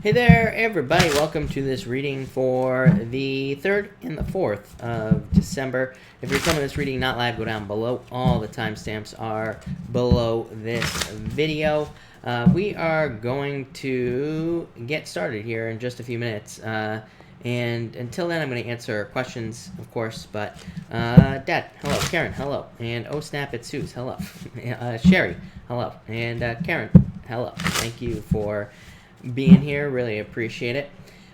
Hey there, everybody. Welcome to this reading for the 3rd and the 4th of December. If you're coming to this reading not live, go down below. All the timestamps are below this video. We are going to get started here in just a few minutes. And until then, I'm going to answer questions, of course. But Dad, hello. Karen, hello. And oh snap, it's Suze, hello. Sherry, hello. And Karen, hello. Thank you for being here. Really appreciate it.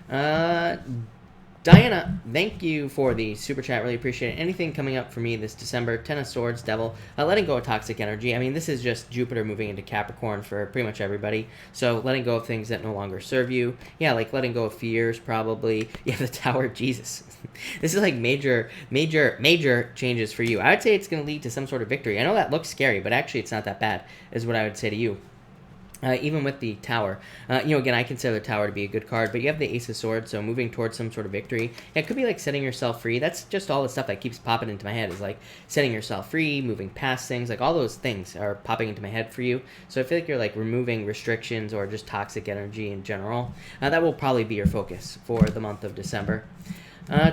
Diana, thank you for the super chat. Really appreciate it. Anything coming up for me this December? Ten of Swords, Devil. Letting go of toxic energy. I mean, this is just Jupiter moving into Capricorn for pretty much everybody. So letting go of things that no longer serve you. Yeah, like letting go of fears, probably. Yeah, the Tower. Jesus. This is like major changes for you. I would say it's going to lead to some sort of victory. I know that looks scary, but actually it's not that bad, is what I would say to you. Even with the Tower. Again, I consider the Tower to be a good card, but you have the Ace of Swords, so moving towards some sort of victory. Yeah, it could be like setting yourself free. That's just all the stuff that keeps popping into my head, is like setting yourself free, moving past things. Like all those things are popping into my head for you. So I feel like you're like removing restrictions or just toxic energy in general. That will probably be your focus for the month of December.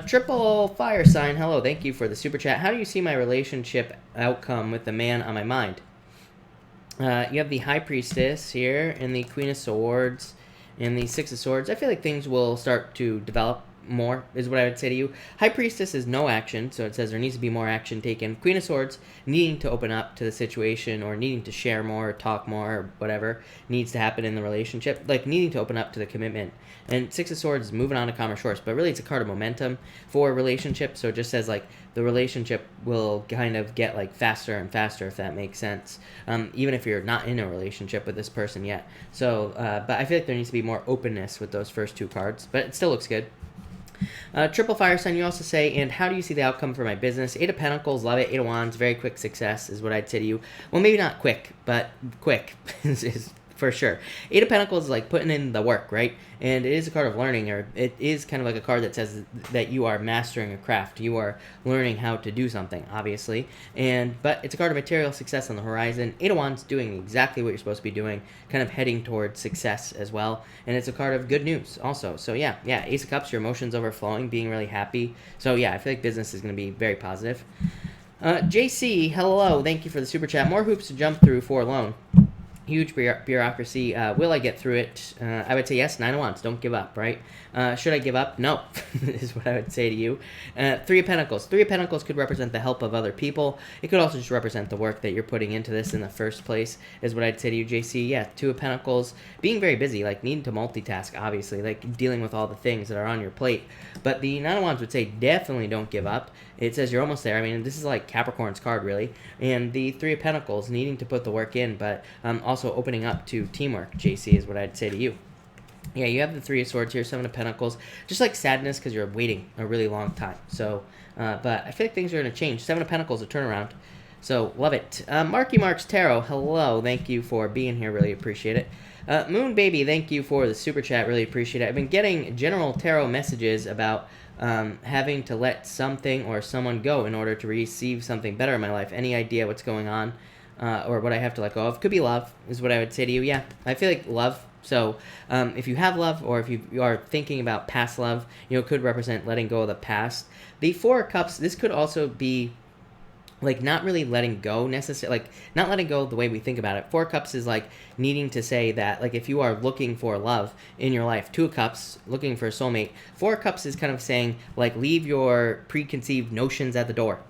Triple Fire Sign, hello, thank you for the super chat. How do you see my relationship outcome with the man on my mind? You have the High Priestess here, and the Queen of Swords, and the Six of Swords. I feel like things will start to develop more, is what I would say to you. High Priestess is no action, so it says there needs to be more action taken. Queen of Swords, needing to open up to the situation, or needing to share more, or talk more, or whatever needs to happen in the relationship. Like, needing to open up to the commitment. And Six of Swords is moving on to calmer shores, but really it's a card of momentum for a relationship, so it just says, like, the relationship will kind of get, like, faster and faster, if that makes sense, even if you're not in a relationship with this person yet. So, but I feel like there needs to be more openness with those first two cards, but it still looks good. Triple Fire Sign, you also say, and how do you see the outcome for my business? Eight of Pentacles, love it. Eight of Wands, very quick success is what I'd say to you. Well, maybe not quick, but quick is for sure. Eight of Pentacles is like putting in the work, right? And it is a card of learning, or it is kind of like a card that says that you are mastering a craft. You are learning how to do something, obviously. But it's a card of material success on the horizon. Eight of Wands doing exactly what you're supposed to be doing, kind of heading towards success as well. And it's a card of good news also. So yeah, Ace of Cups, your emotions overflowing, being really happy. So yeah, I feel like business is going to be very positive. JC, hello. Thank you for the super chat. More hoops to jump through for a loan. Huge bureaucracy. Will I get through it? I would say yes. Nine of Wands. Don't give up, right? Should I give up? No, is what I would say to you. Three of Pentacles. Three of Pentacles could represent the help of other people. It could also just represent the work that you're putting into this in the first place, is what I'd say to you, JC. Yeah, Two of Pentacles. Being very busy, like needing to multitask, obviously, like dealing with all the things that are on your plate. But the Nine of Wands would say definitely don't give up. It says you're almost there. I mean, this is like Capricorn's card, really. And the Three of Pentacles, needing to put the work in, but also opening up to teamwork, JC, is what I'd say to you. Yeah, you have the Three of Swords here, Seven of Pentacles. Just like sadness because you're waiting a really long time. So, but I feel like things are going to change. Seven of Pentacles, a turnaround. So, love it. Marky Marks Tarot, hello. Thank you for being here. Really appreciate it. Moon Baby, thank you for the super chat. Really appreciate it. I've been getting general tarot messages about having to let something or someone go in order to receive something better in my life. Any idea what's going on or what I have to let go of? Could be love, is what I would say to you. Yeah, I feel like love. So if you have love, or if you are thinking about past love, it could represent letting go of the past. The Four of Cups, this could also be like not really letting go necessarily, like not letting go the way we think about it. Four of Cups is like needing to say that, like, if you are looking for love in your life, Two of Cups, looking for a soulmate. Four of Cups is kind of saying, like, leave your preconceived notions at the door,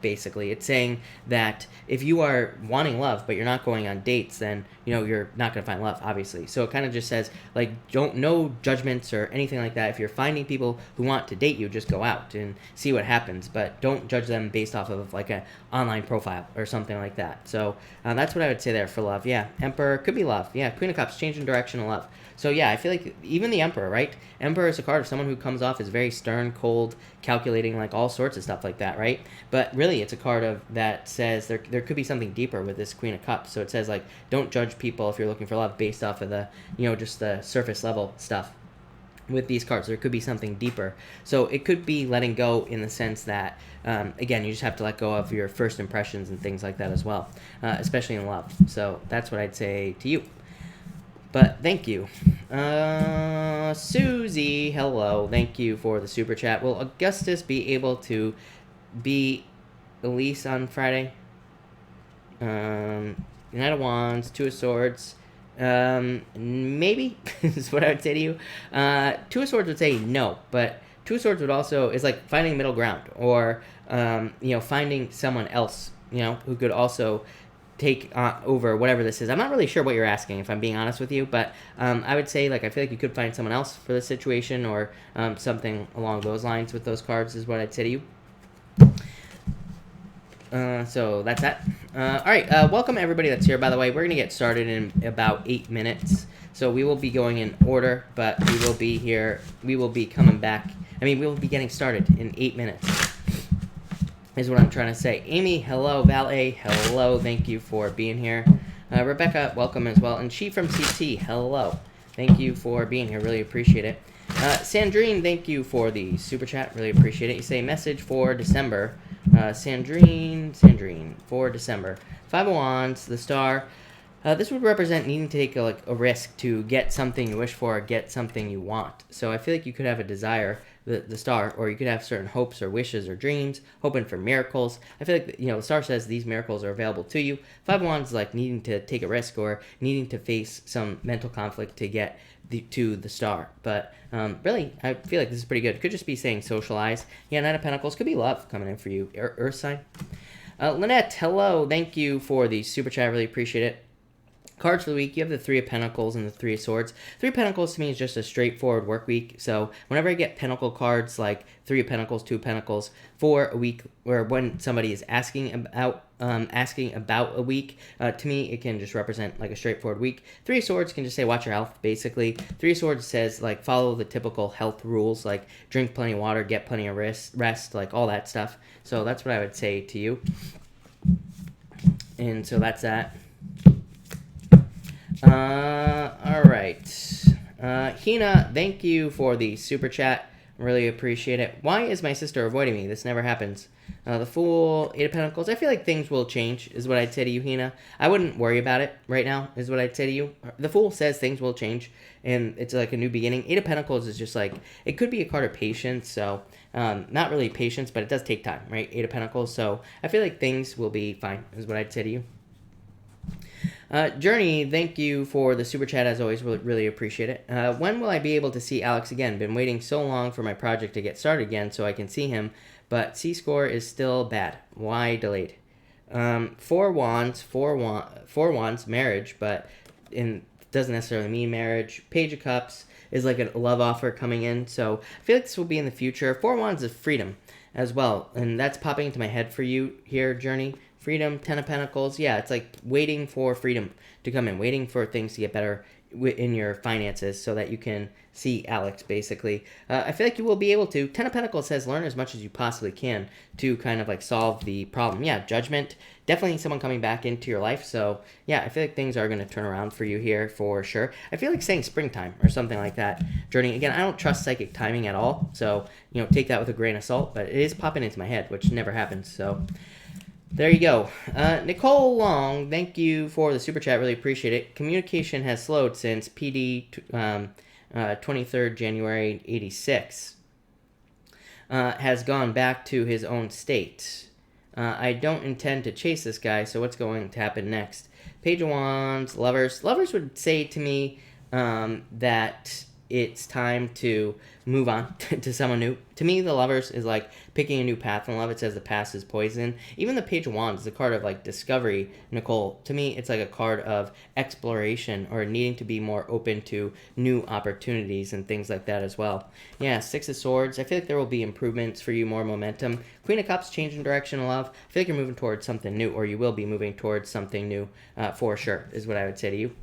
basically. It's saying that if you are wanting love, but you're not going on dates, then, you're not going to find love, obviously. So it kind of just says, like, no judgments or anything like that. If you're finding people who want to date you, just go out and see what happens, but don't judge them based off of, like, a online profile or something like that. So that's what I would say there for love. Yeah, Emperor could be love. Yeah, Queen of Cups, changing direction of love. So yeah, I feel like even the Emperor, right? Emperor is a card of someone who comes off as very stern, cold, calculating, like all sorts of stuff like that, right? But really, it's a card of that says there could be something deeper with this Queen of Cups. So it says, like, don't judge people if you're looking for love based off of the, just the surface level stuff. With these cards, there could be something deeper. So it could be letting go in the sense that, again, you just have to let go of your first impressions and things like that as well, especially in love. So that's what I'd say to you. But thank you. Susie, hello. Thank you for the super chat. Will Augustus be able to be Elise on Friday? Knight of Wands, Two of Swords. Maybe is what I would say to you. Two of Swords would say no, but Two of Swords would also is like finding middle ground, or finding someone else who could also take over whatever this is. I'm not really sure what you're asking, if I'm being honest with you, but I would say, like, I feel like you could find someone else for this situation, or something along those lines with those cards is what I'd say to you. So that's that. All right, welcome everybody that's here. By the way, we're gonna get started in about 8 minutes, so we will be going in order, but we will be here. We will be coming back. I mean, we will be getting started in 8 minutes. Is what I'm trying to say. Amy, hello. Valet, hello. Thank you for being here. Rebecca, welcome as well. And she from CT, hello. Thank you for being here. Really appreciate it. Sandrine, thank you for the super chat. Really appreciate it. You say message for December. Sandrine, for December. Five of Wands, the Star. This would represent needing to take a risk to get something you wish for, or get something you want. So I feel like you could have a desire, the Star, or you could have certain hopes or wishes or dreams, hoping for miracles. I feel like, the Star says these miracles are available to you. Five of Wands is like needing to take a risk, or needing to face some mental conflict to get to the Star. But really, I feel like this is pretty good. Could just be saying socialize. Yeah, Knight of Pentacles could be love coming in for you. Earth sign. Lynette, hello. Thank you for the super chat. I really appreciate it. Cards for the week, you have the Three of Pentacles and the Three of Swords. Three of Pentacles to me is just a straightforward work week. So whenever I get Pentacle cards like Three of Pentacles, Two of Pentacles for a week, or when somebody is asking about a week, to me it can just represent like a straightforward week. Three of Swords can just say watch your health, basically. Three of Swords says like follow the typical health rules, like drink plenty of water, get plenty of rest, like all that stuff. So that's what I would say to you. And so that's that. All right. Hina, thank you for the super chat. Really appreciate it. Why is my sister avoiding me? This never happens. The Fool, Eight of Pentacles. I feel like things will change, is what I'd say to you, Hina. I wouldn't worry about it right now, is what I'd say to you. The Fool says things will change, and it's like a new beginning. Eight of Pentacles is just like, it could be a card of patience, so not really patience, but it does take time, right? Eight of Pentacles, so I feel like things will be fine, is what I'd say to you. Journey, thank you for the super chat, as always. Really appreciate it. When will I be able to see Alex again? Been waiting so long for my project to get started again so I can see him, but C-score is still bad. Why delayed? Four wands, marriage, but doesn't necessarily mean marriage. Page of Cups is like a love offer coming in, so I feel like this will be in the future. Four wands is freedom as well, and that's popping into my head for you here, Journey. Freedom, Ten of Pentacles. Yeah, it's like waiting for freedom to come in, waiting for things to get better in your finances so that you can see Alex, basically. I feel like you will be able to. Ten of Pentacles says learn as much as you possibly can to kind of like solve the problem. Yeah, Judgment. Definitely someone coming back into your life. So yeah, I feel like things are going to turn around for you here for sure. I feel like saying springtime or something like that. Journey, again, I don't trust psychic timing at all. So, take that with a grain of salt, but it is popping into my head, which never happens. So there you go. Nicole Long, thank you for the super chat. Really appreciate it. Communication has slowed since PD 23rd January 86 has gone back to his own state. I don't intend to chase this guy, so what's going to happen next? Page of Wands, Lovers. Lovers would say to me that it's time to move on to someone new. To me, the Lovers is like picking a new path in love. It says the past is poison. Even the Page of Wands is a card of like discovery, Nicole. To me, it's like a card of exploration or needing to be more open to new opportunities and things like that as well. Yeah, Six of Swords. I feel like there will be improvements for you, more momentum. Queen of Cups, changing direction of love. I feel like you're moving towards something new, or you will be moving towards something new for sure, is what I would say to you.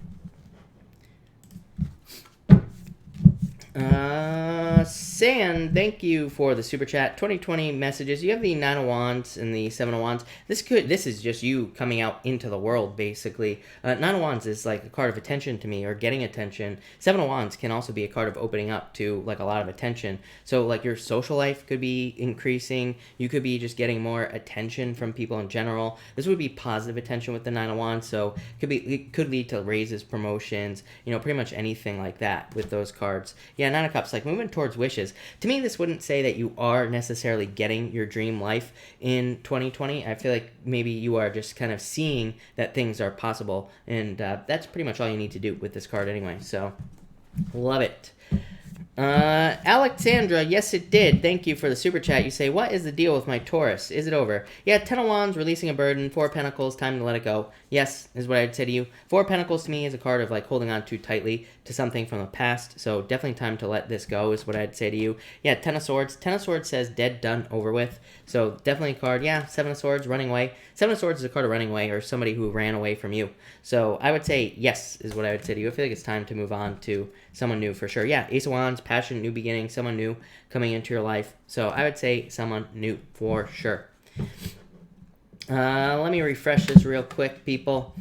San, thank you for the super chat. 2020 messages. You have the 9 of Wands and the 7 of Wands. This is just you coming out into the world, basically. 9 of Wands is like a card of attention to me, or getting attention. 7 of Wands can also be a card of opening up to like a lot of attention. So like your social life could be increasing. You could be just getting more attention from people in general. This would be positive attention with the 9 of Wands. So it could lead to raises, promotions, pretty much anything like that with those cards. Yeah, 9 of Cups, like moving towards wishes. To me, this wouldn't say that you are necessarily getting your dream life in 2020. I feel like maybe you are just kind of seeing that things are possible, and that's pretty much all you need to do with this card anyway. So, love it. Alexandra, yes it did. Thank you for the super chat. You say, what is the deal with my Taurus? Is it over? Yeah, 10 of Wands, releasing a burden. 4 of Pentacles, time to let it go. Yes, is what I'd say to you. 4 of Pentacles to me is a card of like holding on too tightly to something from the past. So definitely time to let this go is what I'd say to you. Yeah, 10 of Swords. 10 of Swords says dead, done, over with. So definitely a card. Yeah, 7 of Swords, running away. 7 of Swords is a card of running away, or somebody who ran away from you. So I would say yes is what I would say to you. I feel like it's time to move on to someone new for sure. Yeah, Ace of Wands, passion, new beginning, someone new coming into your life. So I would say someone new for sure. Let me refresh this real quick, people.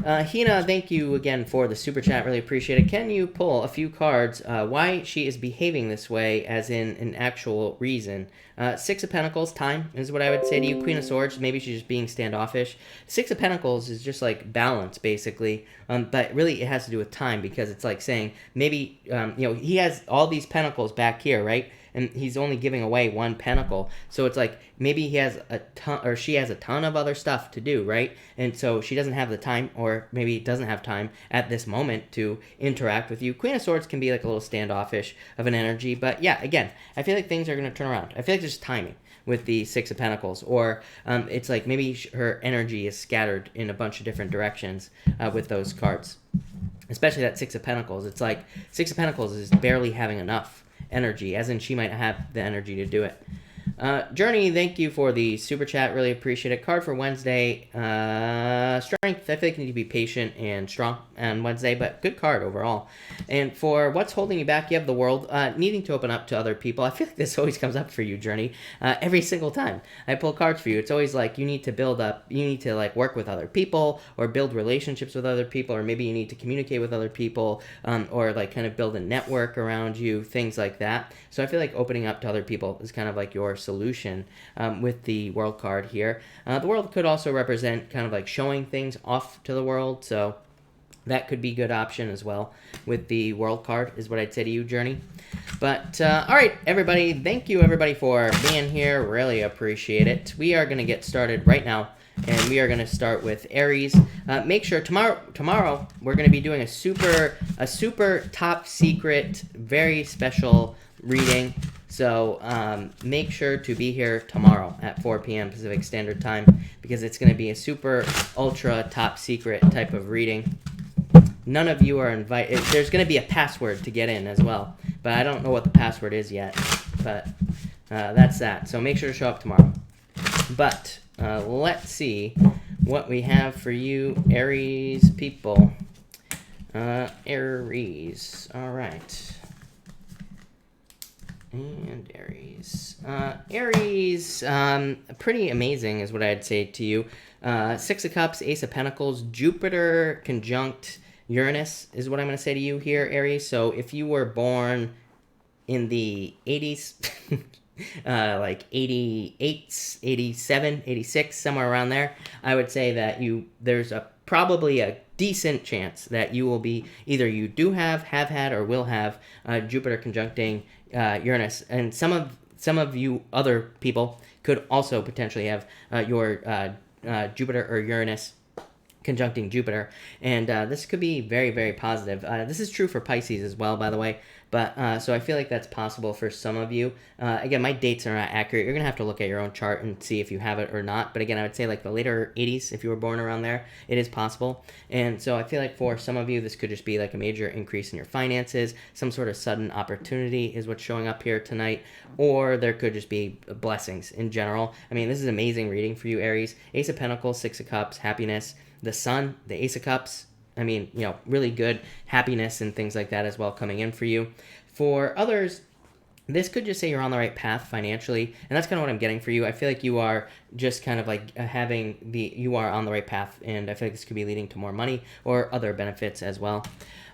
Hina, thank you again for the super chat. Really appreciate it. Can you pull a few cards why she is behaving this way, as in an actual reason? 6 of Pentacles, time is what I would say to you. Queen of Swords, maybe she's just being standoffish. 6 of Pentacles is just like balance, basically. But really it has to do with time, because it's like saying maybe, he has all these pentacles back here, right? And he's only giving away 1 pentacle. So it's like maybe he has a ton, or she has a ton of other stuff to do, right? And so she doesn't have the time, or maybe doesn't have time at this moment to interact with you. Queen of Swords can be like a little standoffish of an energy. But yeah, again, I feel like things are going to turn around. I feel like there's timing with the 6 of Pentacles, or it's like maybe her energy is scattered in a bunch of different directions with those cards. Especially that 6 of Pentacles. It's like 6 of Pentacles is barely having enough energy, as in she might have the energy to do it. Journey, thank you for the super chat. Really appreciate it. Card for Wednesday. Strength. I feel like you need to be patient and strong on Wednesday, but good card overall. And for what's holding you back, you have the World. Needing to open up to other people. I feel like this always comes up for you, Journey. Every single time I pull cards for you, it's always like you need to build up, you need to like work with other people, or build relationships with other people, or maybe you need to communicate with other people, or like kind of build a network around you, things like that. So I feel like opening up to other people is kind of like your solution with the World card here. The World could also represent kind of like showing things off to the world, so that could be a good option as well with the World card, is what I'd say to you, Journey. But all right, everybody, thank you everybody for being here. Really appreciate it. We are going to get started right now, and we are going to start with Aries. Make sure tomorrow we're going to be doing a super top secret, very special reading. So make sure to be here tomorrow at 4 p.m. Pacific Standard Time, because it's going to be a super ultra top secret type of reading. None of you are invited. There's going to be a password to get in as well, but I don't know what the password is yet. But that's that. So make sure to show up tomorrow. But let's see what we have for you, Aries people. Aries. All right. And Aries. Aries, pretty amazing is what I'd say to you. 6 of Cups, Ace of Pentacles, Jupiter conjunct Uranus is what I'm going to say to you here, Aries. So if you were born in the 80s, like 88, 87, 86, somewhere around there, I would say that there's probably a decent chance that you will be, either you do have had, or will have Jupiter conjuncting Uranus. And some of you other people could also potentially have your Jupiter or Uranus conjuncting Jupiter, and this could be very, very positive. This is true for Pisces as well, by the way, but so I feel like that's possible for some of you. Again, my dates are not accurate. You're gonna have to look at your own chart and see if you have it or not, but again, I would say like the later 80s, if you were born around there, it is possible. And so I feel like for some of you, this could just be like a major increase in your finances, some sort of sudden opportunity is what's showing up here tonight, or there could just be blessings in general. I mean, this is amazing reading for you, Aries. Ace of Pentacles, 6 of Cups, happiness. The Sun, the Ace of Cups, I mean, really good happiness and things like that as well coming in for you. For others, this could just say you're on the right path financially, and that's kind of what I'm getting for you. I feel like you are just kind of like you are on the right path, and I feel like this could be leading to more money or other benefits as well.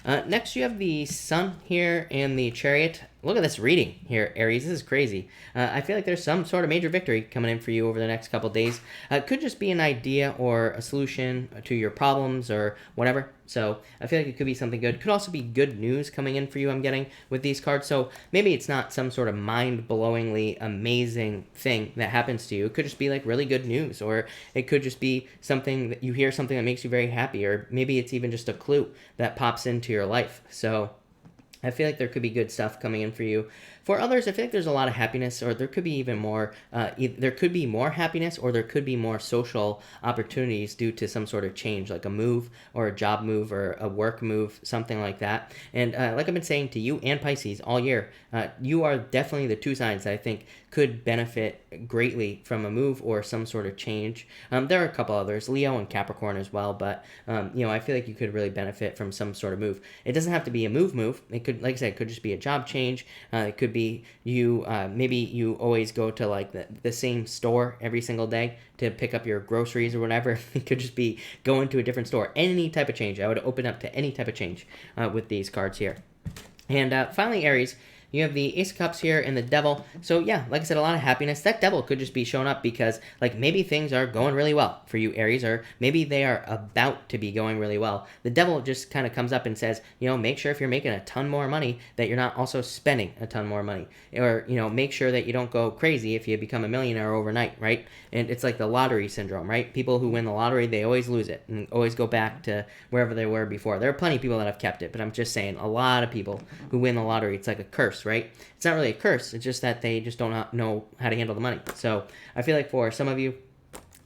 Next, you have the Sun here and the Chariot. Look at this reading here, Aries. This is crazy. I feel like there's some sort of major victory coming in for you over the next couple days. It could just be an idea or a solution to your problems or whatever. So I feel like it could be something good. Could also be good news coming in for you, I'm getting, with these cards. So maybe it's not some sort of mind-blowingly amazing thing that happens to you. It could just be like really good news, or it could just be something that you hear something that makes you very happy, or maybe it's even just a clue that pops into your life. So I feel like there could be good stuff coming in for you. For others, I feel like there's a lot of happiness, or there could be even more, there could be more happiness, or there could be more social opportunities due to some sort of change, like a move, or a job move, or a work move, something like that. And like I've been saying to you and Pisces all year, you are definitely the two signs that I think could benefit greatly from a move or some sort of change. There are a couple others, Leo and Capricorn as well, but I feel like you could really benefit from some sort of move. It doesn't have to be a move. It could, like I said, it could just be a job change. It could be you, maybe you always go to like the same store every single day to pick up your groceries or whatever. It could just be going to a different store. Any type of change. I would open up to any type of change with these cards here. And finally, Aries, you have the Ace of Cups here and the Devil. So yeah, like I said, a lot of happiness. That Devil could just be showing up because like maybe things are going really well for you, Aries, or maybe they are about to be going really well. The Devil just kind of comes up and says, make sure if you're making a ton more money that you're not also spending a ton more money. Or, make sure that you don't go crazy if you become a millionaire overnight, right? And it's like the lottery syndrome, right? People who win the lottery, they always lose it and always go back to wherever they were before. There are plenty of people that have kept it, but I'm just saying a lot of people who win the lottery, it's like a curse, right? It's not really a curse. It's just that they just don't know how to handle the money. So I feel like for some of you,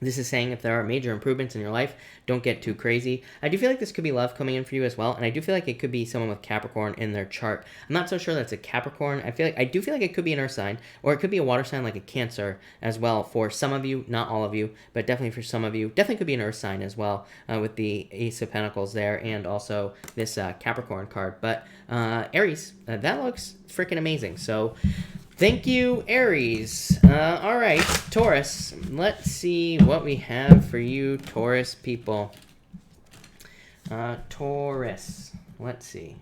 this is saying if there are major improvements in your life, don't get too crazy. I do feel like this could be love coming in for you as well, and I do feel like it could be someone with Capricorn in their chart. I'm not so sure that's a Capricorn. I do feel like it could be an earth sign, or it could be a water sign like a Cancer as well for some of you, not all of you, but definitely for some of you. Definitely could be an earth sign as well with the Ace of Pentacles there and also this Capricorn card. But Aries, that looks freaking amazing. So thank you, Aries. All right, Taurus. Let's see what we have for you, Taurus people. Taurus. Let's see.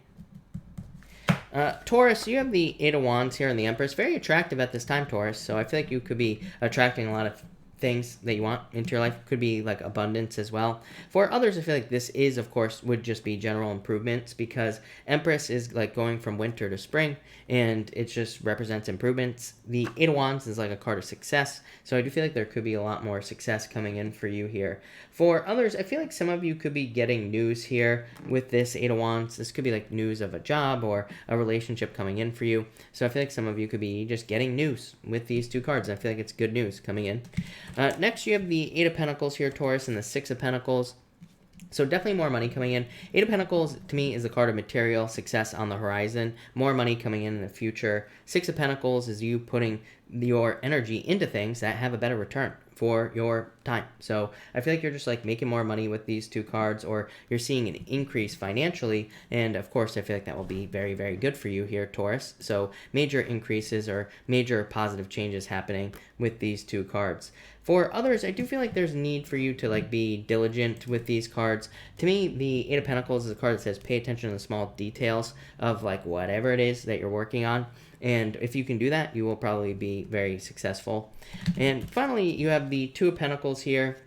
Taurus, you have the Eight of Wands here and the Empress. Very attractive at this time, Taurus. So I feel like you could be attracting a lot of things that you want into your life. Could be like abundance as well. For others, I feel like this is, of course, would just be general improvements because Empress is like going from winter to spring and it just represents improvements. The Eight of Wands is like a card of success. So I do feel like there could be a lot more success coming in for you here. For others, I feel like some of you could be getting news here with this Eight of Wands. This could be like news of a job or a relationship coming in for you. So I feel like some of you could be just getting news with these two cards. I feel like it's good news coming in. Next, you have the Eight of Pentacles here, Taurus, and the Six of Pentacles. So definitely more money coming in. Eight of Pentacles, to me, is a card of material success on the horizon. More money coming in the future. Six of Pentacles is you putting your energy into things that have a better return for your time. So I feel like you're just like making more money with these two cards, or you're seeing an increase financially. And of course, I feel like that will be very, very good for you here, Taurus. So major increases or major positive changes happening with these two cards. For others, I do feel like there's need for you to like be diligent with these cards. To me, the Eight of Pentacles is a card that says pay attention to the small details of like whatever it is that you're working on. And if you can do that, you will probably be very successful. And finally, you have the Two of Pentacles here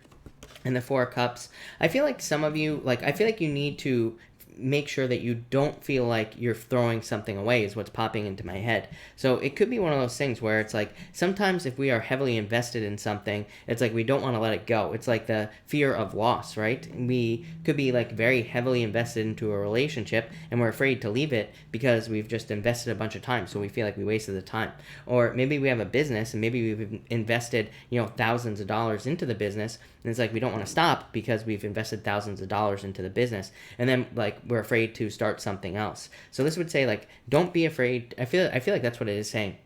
and the Four of Cups. I feel like some of you, I feel like you need to make sure that you don't feel like you're throwing something away is what's popping into my head. So it could be one of those things where it's like sometimes if we are heavily invested in something, it's like we don't want to let it go. It's like the fear of loss, right? We could be like very heavily invested into a relationship and we're afraid to leave it because we've just invested a bunch of time, so we feel like we wasted the time. Or maybe we have a business and maybe we've invested thousands of dollars into the business, and it's like we don't want to stop because we've invested thousands of dollars into the business, and then like we're afraid to start something else. So this would say like don't be afraid. I feel like that's what it is saying.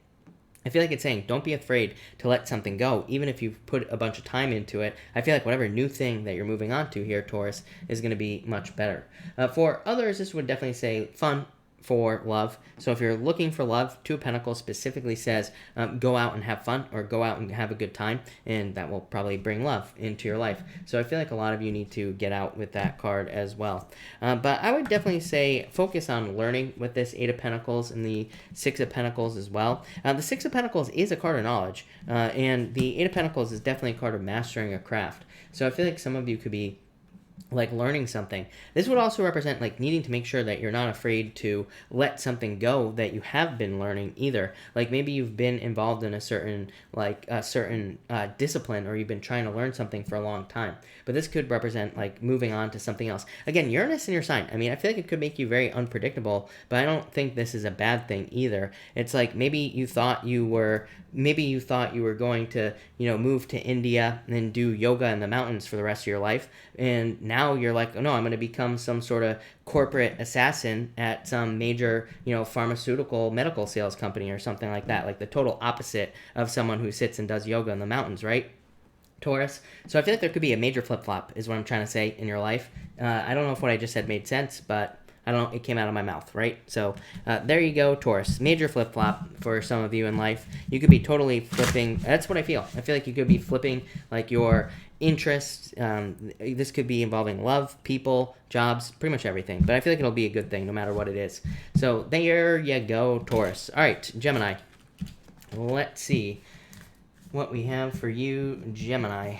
I feel like it's saying don't be afraid to let something go, even if you've put a bunch of time into it. I feel like whatever new thing that you're moving on to here, Taurus, is going to be much better. For others, this would definitely say fun. for love. So if you're looking for love, Two of Pentacles specifically says go out and have fun, or go out and have a good time, and that will probably bring love into your life. So I feel like a lot of you need to get out with that card as well. But I would definitely say focus on learning with this Eight of Pentacles and the Six of Pentacles as well. The Six of Pentacles is a card of knowledge, and the Eight of Pentacles is definitely a card of mastering a craft. So I feel like some of you could be like learning something. This would also represent like needing to make sure that you're not afraid to let something go that you have been learning either. Like maybe you've been involved in a certain discipline, or you've been trying to learn something for a long time. But this could represent like moving on to something else. Again, Uranus in your sign. I mean, I feel like it could make you very unpredictable, but I don't think this is a bad thing either. It's like maybe you thought you were going to, move to India and then do yoga in the mountains for the rest of your life. And now you're like, oh no, I'm going to become some sort of corporate assassin at some major, pharmaceutical medical sales company or something like that. Like the total opposite of someone who sits and does yoga in the mountains, right? Taurus. So I feel like there could be a major flip-flop is what I'm trying to say in your life. I don't know if what I just said made sense, but I don't know, it came out of my mouth, right? So there you go, Taurus. Major flip-flop for some of you in life. You could be totally flipping. That's what I feel. I feel like you could be flipping like your interests. This could be involving love, people, jobs, pretty much everything. But I feel like it'll be a good thing no matter what it is. So there you go, Taurus. All right, Gemini. Let's see what we have for you, Gemini.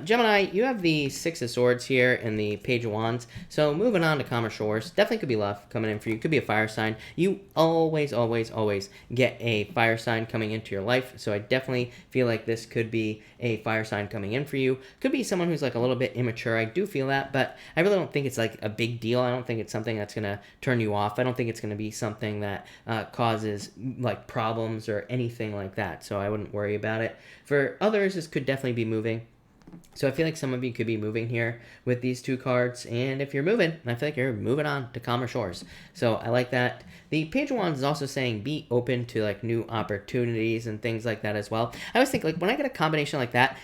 Gemini, you have the Six of Swords here and the Page of Wands. So moving on to calmer shores. Definitely could be love coming in for you. Could be a fire sign. You always, always, always get a fire sign coming into your life. So I definitely feel like this could be a fire sign coming in for you. Could be someone who's like a little bit immature. I do feel that, but I really don't think it's like a big deal. I don't think it's something that's going to turn you off. I don't think it's going to be something that causes like problems or anything like that. So I wouldn't worry about it. For others, this could definitely be moving. So I feel like some of you could be moving here with these two cards. And if you're moving, I feel like you're moving on to calmer shores. So I like that. The Page of Wands is also saying be open to like new opportunities and things like that as well. I always think like when I get a combination like that,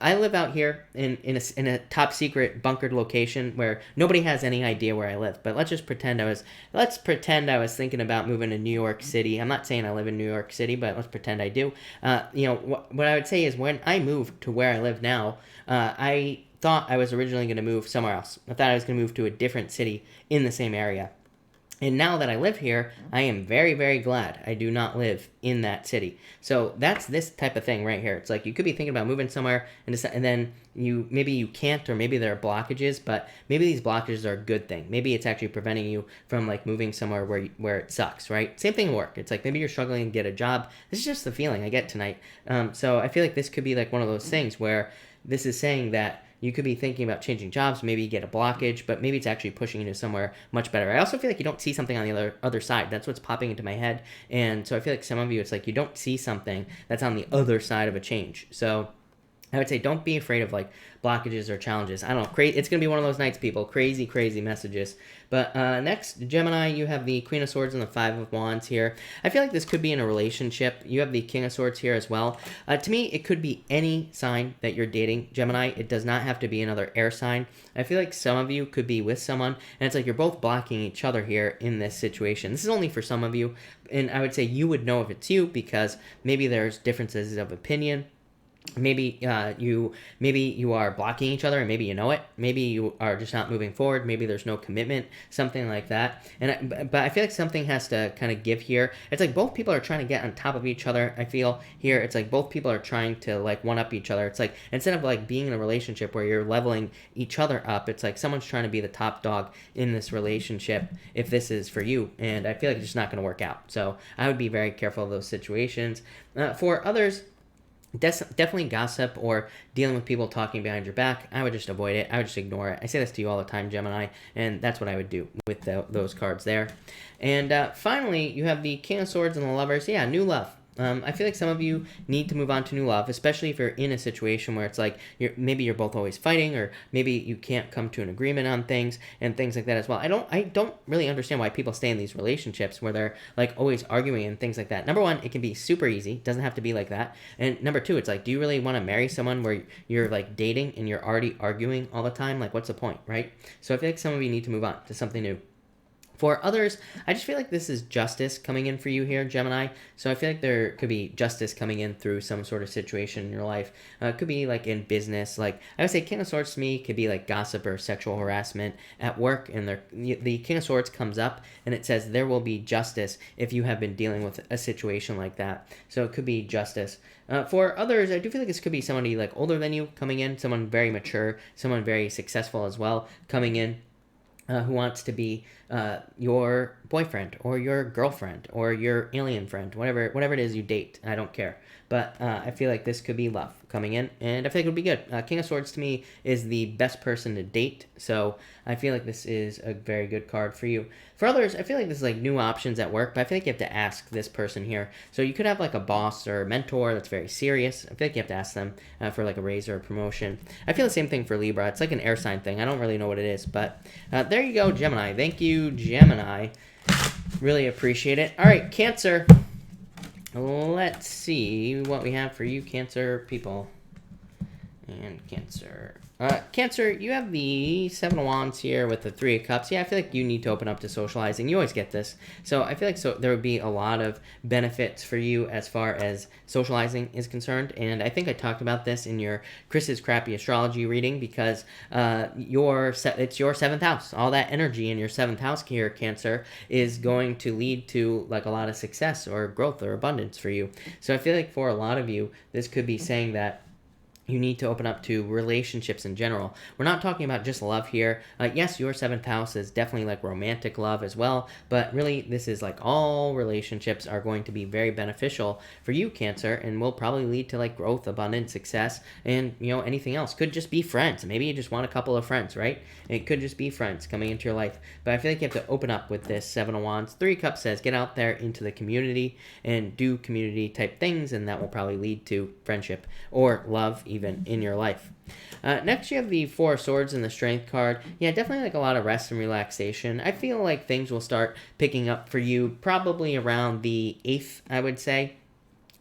I live out here in a top secret bunkered location where nobody has any idea where I live. But let's pretend I was thinking about moving to New York City. I'm not saying I live in New York City, but let's pretend I do. What I would say is when I moved to where I live now, I thought I was originally going to move somewhere else. I thought I was going to move to a different city in the same area. And now that I live here, I am very, very glad I do not live in that city. So that's this type of thing right here. It's like you could be thinking about moving somewhere and then maybe you can't, or maybe there are blockages, but maybe these blockages are a good thing. Maybe it's actually preventing you from like moving somewhere where it sucks, right? Same thing at work. It's like maybe you're struggling to get a job. This is just the feeling I get tonight. So I feel like this could be like one of those things where this is saying that you could be thinking about changing jobs, maybe you get a blockage, but maybe it's actually pushing you to somewhere much better. I also feel like you don't see something on the other side. That's what's popping into my head. And so I feel like some of you, it's like you don't see something that's on the other side of a change. So I would say don't be afraid of like blockages or challenges. I don't know. It's going to be one of those nights, people. Crazy, crazy messages. But next, Gemini, you have the Queen of Swords and the Five of Wands here. I feel like this could be in a relationship. You have the King of Swords here as well. To me, it could be any sign that you're dating, Gemini. It does not have to be another air sign. I feel like some of you could be with someone, and it's like you're both blocking each other here in this situation. This is only for some of you, and I would say you would know if it's you because maybe there's differences of opinion. Maybe you are blocking each other and maybe you know it. Maybe you are just not moving forward. Maybe there's no commitment, something like that. But I feel like something has to kind of give here. It's like both people are trying to get on top of each other. I feel here it's like both people are trying to like one up each other. It's like instead of like being in a relationship where you're leveling each other up, it's like someone's trying to be the top dog in this relationship if this is for you. And I feel like it's just not going to work out. So I would be very careful of those situations. For others, definitely gossip or dealing with people talking behind your back, I would just avoid it. I would just ignore it. I say this to you all the time, Gemini, and that's what I would do with those cards there. And finally, you have the King of Swords and the Lovers. Yeah, new love. I feel like some of you need to move on to new love, especially if you're in a situation where it's like maybe you're both always fighting, or maybe you can't come to an agreement on things and things like that as well. I don't really understand why people stay in these relationships where they're like always arguing and things like that. Number one, it can be super easy. It doesn't have to be like that. And number two, it's like, do you really want to marry someone where you're like dating and you're already arguing all the time? Like, what's the point, right? So I feel like some of you need to move on to something new. For others, I just feel like this is justice coming in for you here, Gemini. So I feel like there could be justice coming in through some sort of situation in your life. It could be like in business. Like I would say King of Swords to me could be like gossip or sexual harassment at work. And the King of Swords comes up and it says there will be justice if you have been dealing with a situation like that. So it could be justice. For others, I do feel like this could be somebody like older than you coming in, someone very mature, someone very successful as well coming in. Who wants to be your boyfriend or your girlfriend or your alien friend, whatever it is you date. I don't care. But I feel like this could be love coming in, and I feel like it would be good. King of Swords to me is the best person to date, so I feel like this is a very good card for you. For others, I feel like this is like new options at work, but I feel like you have to ask this person here. So you could have like a boss or a mentor that's very serious. I feel like you have to ask them for like a raise or a promotion. I feel the same thing for Libra. It's like an air sign thing. I don't really know what it is, but there you go, Gemini. Thank you, Gemini. Really appreciate it. All right, Cancer. Let's see what we have for you, Cancer people. And Cancer. Cancer, you have the Seven of Wands here with the Three of Cups. Yeah, I feel like you need to open up to socializing. You always get this. So I feel like there would be a lot of benefits for you as far as socializing is concerned. And I think I talked about this in your Chris's Crappy Astrology reading because it's your 7th house. All that energy in your 7th house here, Cancer, is going to lead to like a lot of success or growth or abundance for you. So I feel like for a lot of you, this could be saying that you need to open up to relationships in general. We're not talking about just love here. Yes, your 7th house is definitely like romantic love as well, but really this is like all relationships are going to be very beneficial for you, Cancer, and will probably lead to like growth, abundance, success, and anything else. Could just be friends. Maybe you just want a couple of friends, right? It could just be friends coming into your life. But I feel like you have to open up with this 7 of Wands. 3 of Cups says get out there into the community and do community type things, and that will probably lead to friendship or love even in your life. Next, you have the 4 of Swords and the Strength card. Yeah, definitely like a lot of rest and relaxation. I feel like things will start picking up for you probably around the 8th, I would say.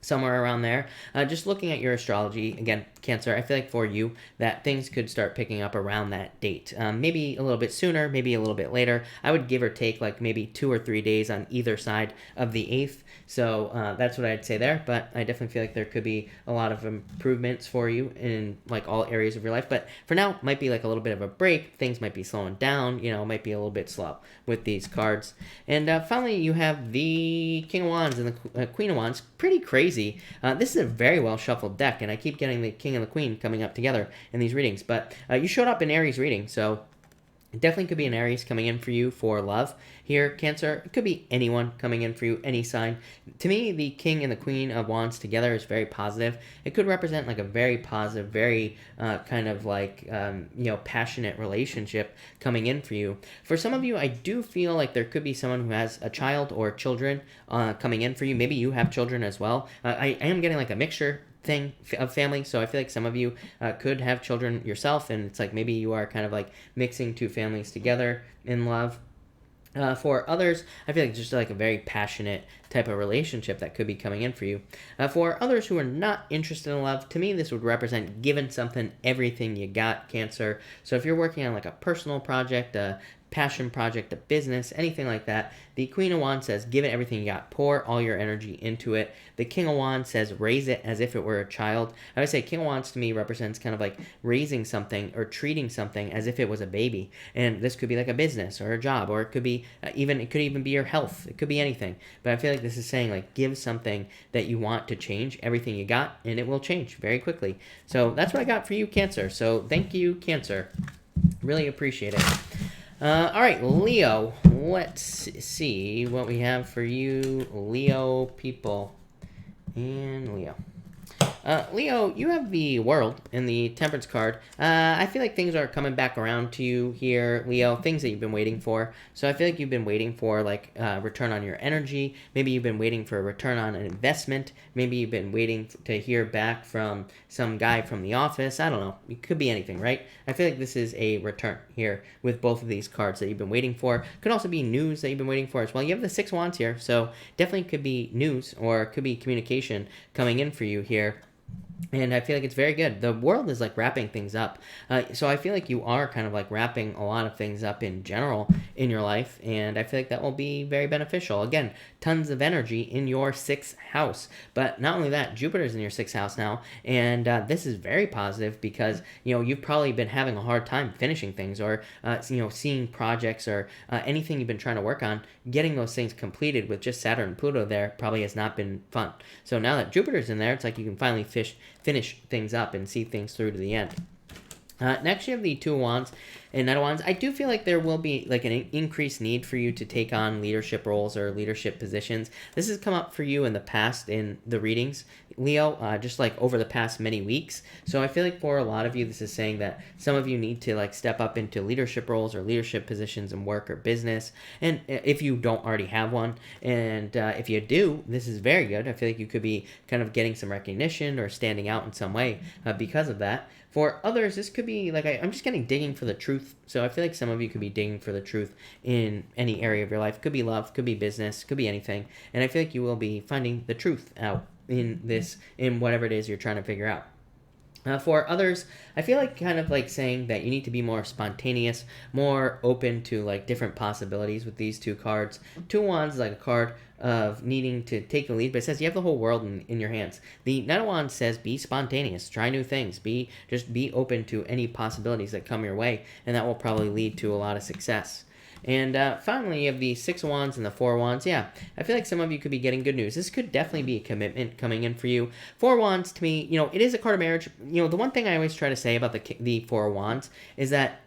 Somewhere around there. Just looking at your astrology, again, Cancer, I feel like for you that things could start picking up around that date. Maybe a little bit sooner, maybe a little bit later. I would give or take like maybe 2 or 3 days on either side of the 8th. So that's what I'd say there. But I definitely feel like there could be a lot of improvements for you in like all areas of your life. But for now, might be like a little bit of a break. Things might be slowing down. Might be a little bit slow with these cards. And finally, you have the King of Wands and the Queen of Wands. Pretty crazy. This is a very well shuffled deck, and I keep getting the King and the Queen coming up together in these readings. But you showed up in Aries reading, so it definitely could be an Aries coming in for you for love here, Cancer. It could be anyone coming in for you, any sign. To me, the King and the Queen of Wands together is very positive. It could represent like a very positive, very kind of like, passionate relationship coming in for you. For some of you, I do feel like there could be someone who has a child or children coming in for you. Maybe you have children as well. I am getting like a mixture thing of family, so I feel like some of you could have children yourself, and it's like maybe you are kind of like mixing 2 families together in love. For others, I feel like just like a very passionate type of relationship that could be coming in for you. For others who are not interested in love, to me this would represent giving something everything you got, Cancer. So if you're working on like a personal project, a passion project, a business, anything like that, the Queen of Wands says give it everything you got, pour all your energy into it. The King of Wands says raise it as if it were a child. I would say King of Wands to me represents kind of like raising something or treating something as if it was a baby, and this could be like a business or a job, or it could be it could even be your health. It could be anything, but I feel like this is saying like give something that you want to change everything you got, and it will change very quickly. So that's what I got for you, Cancer. So thank you, Cancer. Really appreciate it. All right, Leo, let's see what we have for you, Leo people. And Leo. Leo, you have the World in the Temperance card. I feel like things are coming back around to you here, Leo, things that you've been waiting for. So I feel like you've been waiting for like return on your energy. Maybe you've been waiting for a return on an investment. Maybe you've been waiting to hear back from some guy from the office. I don't know. It could be anything, right? I feel like this is a return here with both of these cards that you've been waiting for. Could also be news that you've been waiting for as well. You have the 6 Wands here, so definitely could be news or could be communication coming in for you here. And I feel like it's very good. The world is like wrapping things up. So I feel like you are kind of like wrapping a lot of things up in general in your life. And I feel like that will be very beneficial. Again, tons of energy in your sixth house. But not only that, Jupiter's in your sixth house now. And this is very positive because, you've probably been having a hard time finishing things or, seeing projects or anything you've been trying to work on. Getting those things completed with just Saturn and Pluto there probably has not been fun. So now that Jupiter's in there, it's like you can finally finish things up and see things through to the end. Next, you have the Two of Wands and Knight of Wands. I do feel like there will be like an increased need for you to take on leadership roles or leadership positions. This has come up for you in the past in the readings, Leo, just like over the past many weeks. So I feel like for a lot of you, this is saying that some of you need to like step up into leadership roles or leadership positions in work or business. And if you don't already have one, and if you do, this is very good. I feel like you could be kind of getting some recognition or standing out in some way because of that. For others, this could be like, I'm just getting digging for the truth. So I feel like some of you could be digging for the truth in any area of your life. Could be love, could be business, could be anything. And I feel like you will be finding the truth out in this, in whatever it is you're trying to figure out. For others, I feel like kind of like saying that you need to be more spontaneous, more open to like different possibilities with these two cards. Two of Wands is like a card of needing to take the lead, but it says you have the whole world in your hands. The Knight of Wands says be spontaneous, try new things, be open to any possibilities that come your way, and that will probably lead to a lot of success. And finally, you have the Six of Wands and the Four of Wands. Yeah, I feel like some of you could be getting good news. This could definitely be a commitment coming in for you. Four of Wands, to me, it is a card of marriage. The one thing I always try to say about the Four of Wands is that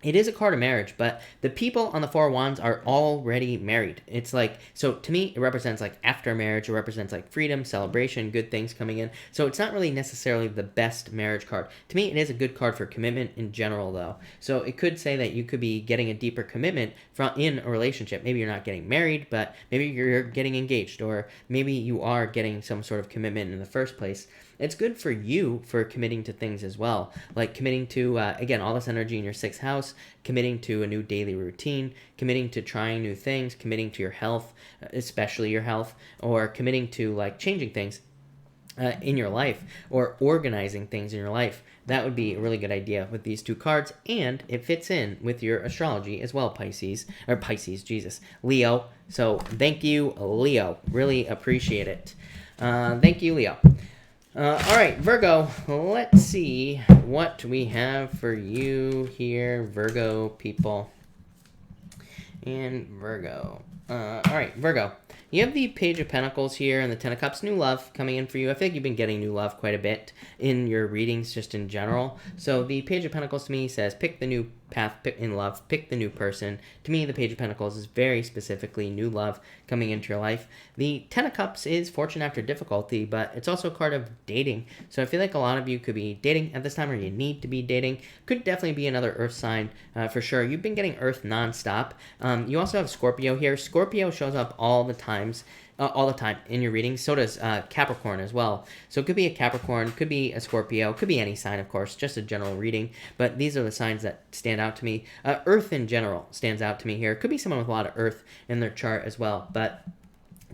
it is a card of marriage, but the people on the Four of Wands are already married. It's like, so to me, it represents like after marriage. It represents like freedom, celebration, good things coming in. So it's not really necessarily the best marriage card. To me, it is a good card for commitment in general, though. So it could say that you could be getting a deeper commitment in a relationship. Maybe you're not getting married, but maybe you're getting engaged, or maybe you are getting some sort of commitment in the first place. It's good for you for committing to things as well, like committing to, again, all this energy in your sixth house, committing to a new daily routine, committing to trying new things, committing to your health, especially your health, or committing to like changing things in your life or organizing things in your life. That would be a really good idea with these two cards, and it fits in with your astrology as well, Leo. So thank you, Leo. Really appreciate it. Thank you, Leo. All right, Virgo, let's see what we have for you here, Virgo people. And Virgo. All right, Virgo. You have the Page of Pentacles here and the Ten of Cups. New love coming in for you. I feel like you've been getting new love quite a bit in your readings just in general. So the Page of Pentacles to me says pick the new path in love, pick the new person. To me, the Page of Pentacles is very specifically new love coming into your life. The Ten of Cups is fortune after difficulty, but it's also a card of dating. So I feel like a lot of you could be dating at this time, or you need to be dating. Could definitely be another Earth sign for sure. You've been getting Earth nonstop. You also have Scorpio here. Scorpio shows up all the time in your readings. So does Capricorn as well. So it could be a Capricorn, could be a Scorpio, could be any sign, of course, just a general reading. But these are the signs that stand out to me. Earth in general stands out to me here. Could be someone with a lot of Earth in their chart as well. But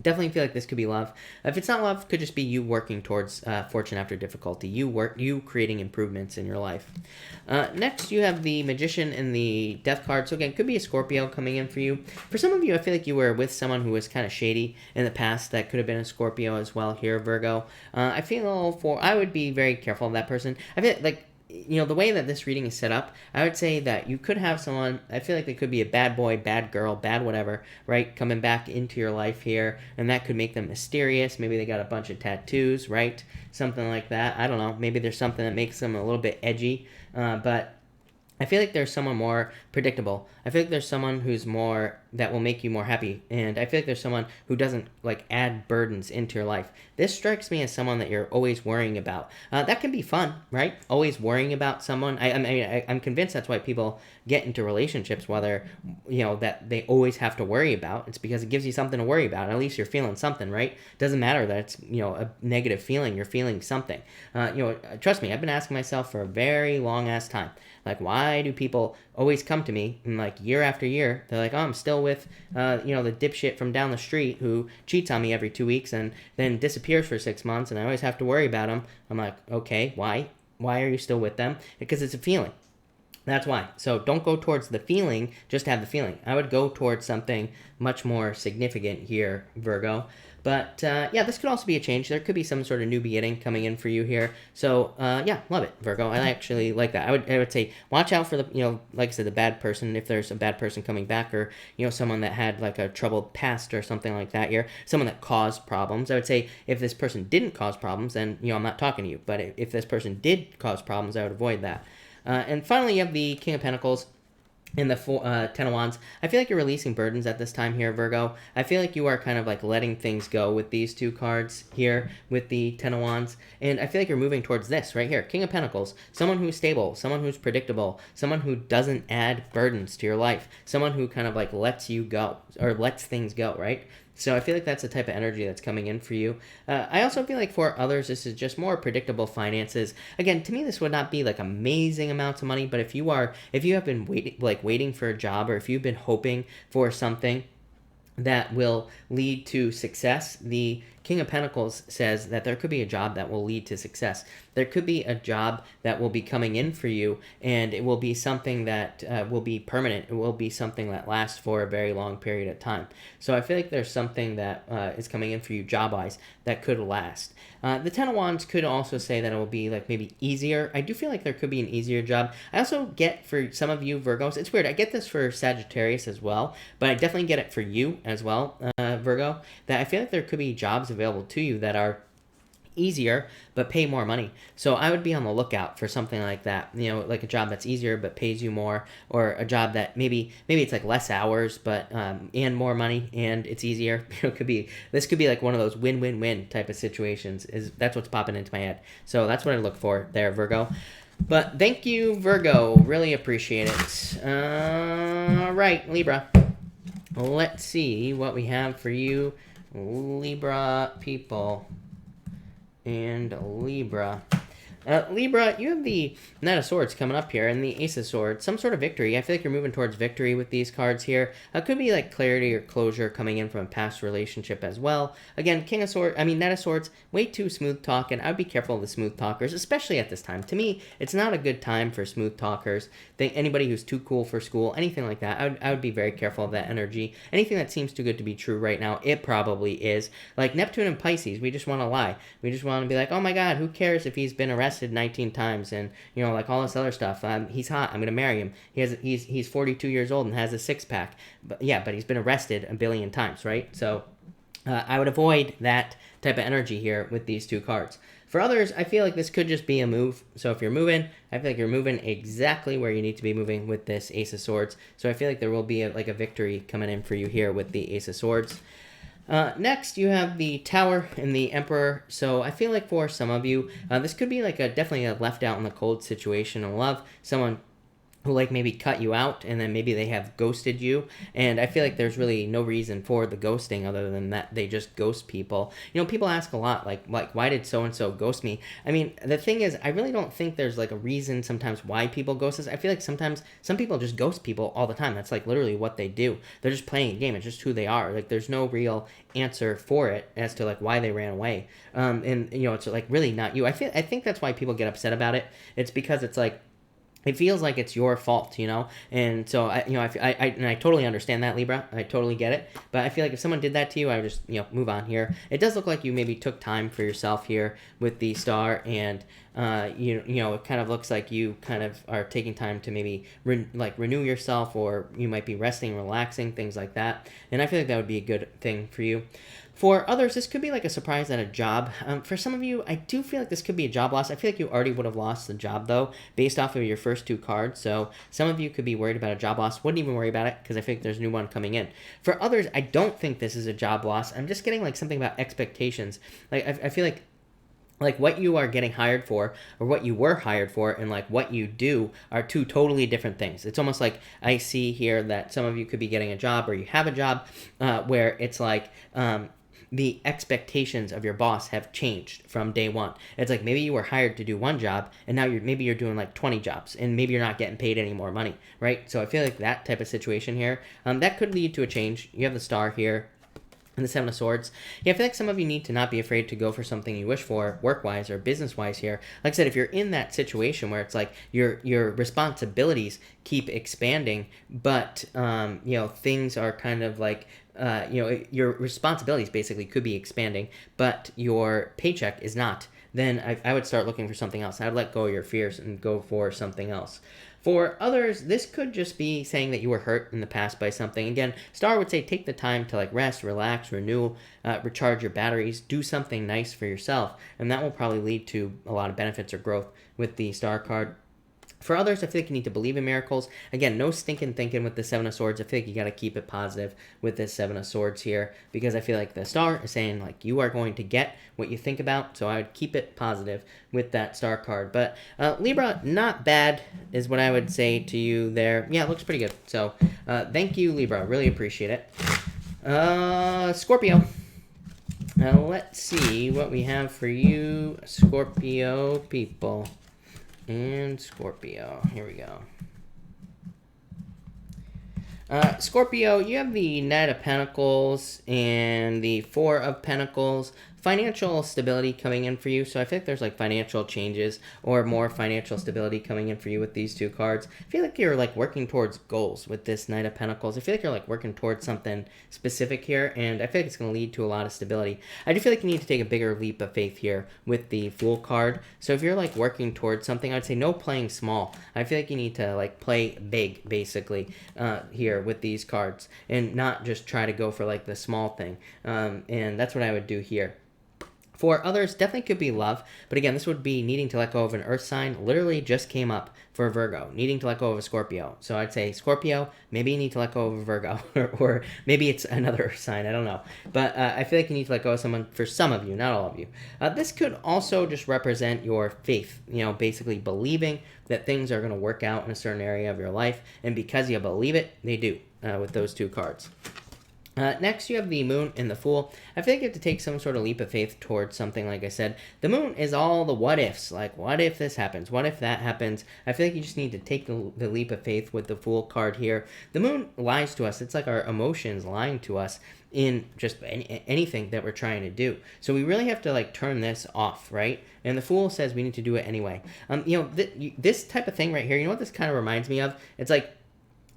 definitely feel like this could be love. If it's not love, could just be you working towards fortune after difficulty. You creating improvements in your life. Next, you have the Magician and the Death card. So again, could be a Scorpio coming in for you. For some of you, I feel like you were with someone who was kind of shady in the past. That could have been a Scorpio as well here, Virgo. I would be very careful of that person. I feel like, the way that this reading is set up, I would say that you could have someone, I feel like they could be a bad boy, bad girl, bad whatever, right, coming back into your life here, and that could make them mysterious. Maybe they got a bunch of tattoos, right, something like that. I don't know. Maybe there's something that makes them a little bit edgy, but I feel like there's someone more predictable. I feel like there's someone who's more, that will make you more happy. And I feel like there's someone who doesn't like add burdens into your life. This strikes me as someone that you're always worrying about. That can be fun, right? Always worrying about someone. I'm convinced that's why people get into relationships, whether, that they always have to worry about. It's because it gives you something to worry about. At least you're feeling something, right? Doesn't matter that it's, a negative feeling. You're feeling something. Trust me, I've been asking myself for a very long ass time. Like, why do people always come to me and like year after year, they're like, oh, I'm still deal with, the dipshit from down the street who cheats on me every 2 weeks and then disappears for 6 months, and I always have to worry about him. I'm like, okay, why? Why are you still with them? Because it's a feeling. That's why. So don't go towards the feeling, just have the feeling. I would go towards something much more significant here, Virgo. But this could also be a change. There could be some sort of new beginning coming in for you here. So love it, Virgo. I actually like that. I would say watch out for the, like I said, the bad person, if there's a bad person coming back, or, someone that had like a troubled past or something like that here, someone that caused problems. I would say if this person didn't cause problems, then, I'm not talking to you. But if this person did cause problems, I would avoid that. And finally, you have the King of Pentacles and the Ten of Wands. I feel like you're releasing burdens at this time here, Virgo. I feel like you are kind of like letting things go with these two cards here with the Ten of Wands. And I feel like you're moving towards this right here. King of Pentacles. Someone who's stable. Someone who's predictable. Someone who doesn't add burdens to your life. Someone who kind of like lets you go, or lets things go, right? So I feel like that's the type of energy that's coming in for you. I also feel like for others, this is just more predictable finances. Again, to me, this would not be like amazing amounts of money, but if you have been waiting for a job, or if you've been hoping for something that will lead to success, the King of Pentacles says that there could be a job that will lead to success. There could be a job that will be coming in for you, and it will be something that will be permanent. It will be something that lasts for a very long period of time. So I feel like there's something that is coming in for you job-wise that could last. The Ten of Wands could also say that it will be like maybe easier. I do feel like there could be an easier job. I also get for some of you Virgos, it's weird, I get this for Sagittarius as well, but I definitely get it for you as well, Virgo, that I feel like there could be jobs available to you that are easier but pay more money. So I would be on the lookout for something like that, like a job that's easier but pays you more, or a job that maybe it's like less hours but and more money and it's easier. This could be like one of those win-win-win type of situations. That's what's popping into my head. So that's what I look for there, Virgo. But thank you, Virgo, really appreciate it. All right, Libra, let's see what we have for you, Libra people. And Libra. Libra, you have the Knight of Swords coming up here and the Ace of Swords. Some sort of victory. I feel like you're moving towards victory with these cards here. Could be like clarity or closure coming in from a past relationship as well. Again, Knight of Swords, way too smooth talking. I would be careful of the smooth talkers, especially at this time. To me, it's not a good time for smooth talkers. Anybody who's too cool for school, anything like that, I would be very careful of that energy. Anything that seems too good to be true right now, it probably is. Like Neptune and Pisces, we just want to lie. We just want to be like, oh my God, who cares if he's been arrested 19 times and like all this other stuff. He's hot, I'm gonna marry him. He's 42 years old and has a six-pack, but he's been arrested a billion times, right? So I would avoid that type of energy here with these two cards. For others, I feel like this could just be a move. So if you're moving, I feel like you're moving exactly where you need to be moving with this Ace of Swords. So I feel like there will be a victory coming in for you here with the Ace of Swords. Next, you have the Tower and the Emperor. So I feel like for some of you, this could be like definitely a left out in the cold situation in love. Someone who like maybe cut you out and then maybe they have ghosted you, and I feel like there's really no reason for the ghosting other than that they just ghost people. People ask a lot like why did so and so ghost me? I mean, the thing is, I really don't think there's like a reason sometimes why people ghost us. I feel like sometimes some people just ghost people all the time. That's like literally what they do. They're just playing a game. It's just who they are. Like there's no real answer for it as to like why they ran away. And it's like really not you. I think that's why people get upset about it. It's because it's like it feels like it's your fault, and so I totally understand that, Libra. I totally get it, but I feel like if someone did that to you, I would just move on here. It does look like you maybe took time for yourself here with the Star, and it kind of looks like you kind of are taking time to maybe renew yourself, or you might be resting, relaxing, things like that. And I feel like that would be a good thing for you. For others, this could be like a surprise at a job. For some of you, I do feel like this could be a job loss. I feel like you already would have lost the job, though, based off of your first two cards. So some of you could be worried about a job loss. Wouldn't even worry about it because I think there's a new one coming in. For others, I don't think this is a job loss. I'm just getting like something about expectations. Like I feel like what you are getting hired for, or what you were hired for, and like what you do are two totally different things. It's almost like I see here that some of you could be getting a job, or you have a job where it's like the expectations of your boss have changed from day one. It's like maybe you were hired to do one job, and now maybe you're doing like 20 jobs, and maybe you're not getting paid any more money, right? So I feel like that type of situation here, that could lead to a change. You have the star here and the Seven of Swords. Yeah, I feel like some of you need to not be afraid to go for something you wish for, work-wise or business-wise here. Like I said, if you're in that situation where it's like your responsibilities keep expanding, but you know, things are kind of like you know, your responsibilities basically could be expanding, but your paycheck is not, then I would start looking for something else. I would let go of your fears and go for something else. For others, this could just be saying that you were hurt in the past by something. Again, Star would say take the time to like rest, relax, renew, recharge your batteries, do something nice for yourself, and that will probably lead to a lot of benefits or growth with the Star card. For others, I feel like you need to believe in miracles. Again, no stinking thinking with the Seven of Swords. I feel like you got to keep it positive with this Seven of Swords here, because I feel like the Star is saying like you are going to get what you think about. So I would keep it positive with that Star card. But Libra, not bad is what I would say to you there. Yeah, it looks pretty good. So thank you, Libra. Really appreciate it. Scorpio. Now let's see what we have for you, Scorpio people. And Scorpio, here we go. Scorpio, you have the Knight of Pentacles and the Four of Pentacles. Financial stability coming in for you. So I feel like there's like financial changes or more financial stability coming in for you with these two cards. I feel like you're like working towards goals with this Knight of Pentacles. I feel like you're like working towards something specific here, and I feel like it's going to lead to a lot of stability. I do feel like you need to take a bigger leap of faith here with the Fool card. So if you're like working towards something, I'd say no playing small. I feel like you need to like play big basically here with these cards and not just try to go for like the small thing. And that's what I would do here. For others, definitely could be love. But again, this would be needing to let go of an earth sign. Literally just came up for Virgo, needing to let go of a Scorpio. So I'd say Scorpio, maybe you need to let go of a Virgo. or maybe it's another earth sign. I don't know. But I feel like you need to let go of someone for some of you, not all of you. This could also just represent your faith. You know, basically believing that things are going to work out in a certain area of your life. And because you believe it, they do with those two cards. Next, you have the Moon and the Fool. I feel like you have to take some sort of leap of faith towards something, like I said. The Moon is all the what ifs. Like, what if this happens? What if that happens? I feel like you just need to take the leap of faith with the Fool card here. The Moon lies to us. It's like our emotions lying to us in just anything that we're trying to do. So we really have to like turn this off, right? And the Fool says we need to do it anyway. You know, this type of thing right here, you know what this kind of reminds me of? It's like,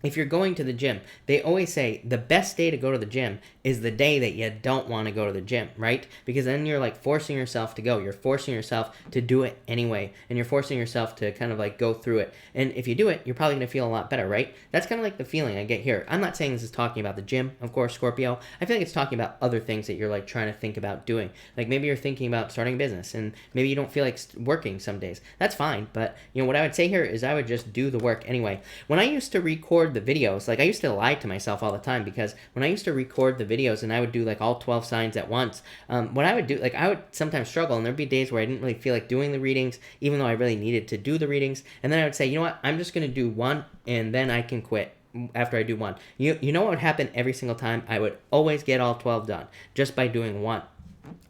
if you're going to the gym, they always say the best day to go to the gym is the day that you don't want to go to the gym, right? Because then you're like forcing yourself to go. You're forcing yourself to do it anyway. And you're forcing yourself to kind of like go through it. And if you do it, you're probably going to feel a lot better, right? That's kind of like the feeling I get here. I'm not saying this is talking about the gym, of course, Scorpio. I feel like it's talking about other things that you're like trying to think about doing. Like maybe you're thinking about starting a business and maybe you don't feel like working some days. That's fine. But you know what I would say here is I would just do the work anyway. When I used to record the videos, like I used to lie to myself all the time, because when I used to record the videos and I would do like all 12 signs at once, what I would do, like I would sometimes struggle, and there'd be days where I didn't really feel like doing the readings, even though I really needed to do the readings. And then I would say, you know what, I'm just going to do one and then I can quit after I do one. You know what would happen every single time? I would always get all 12 done just by doing one.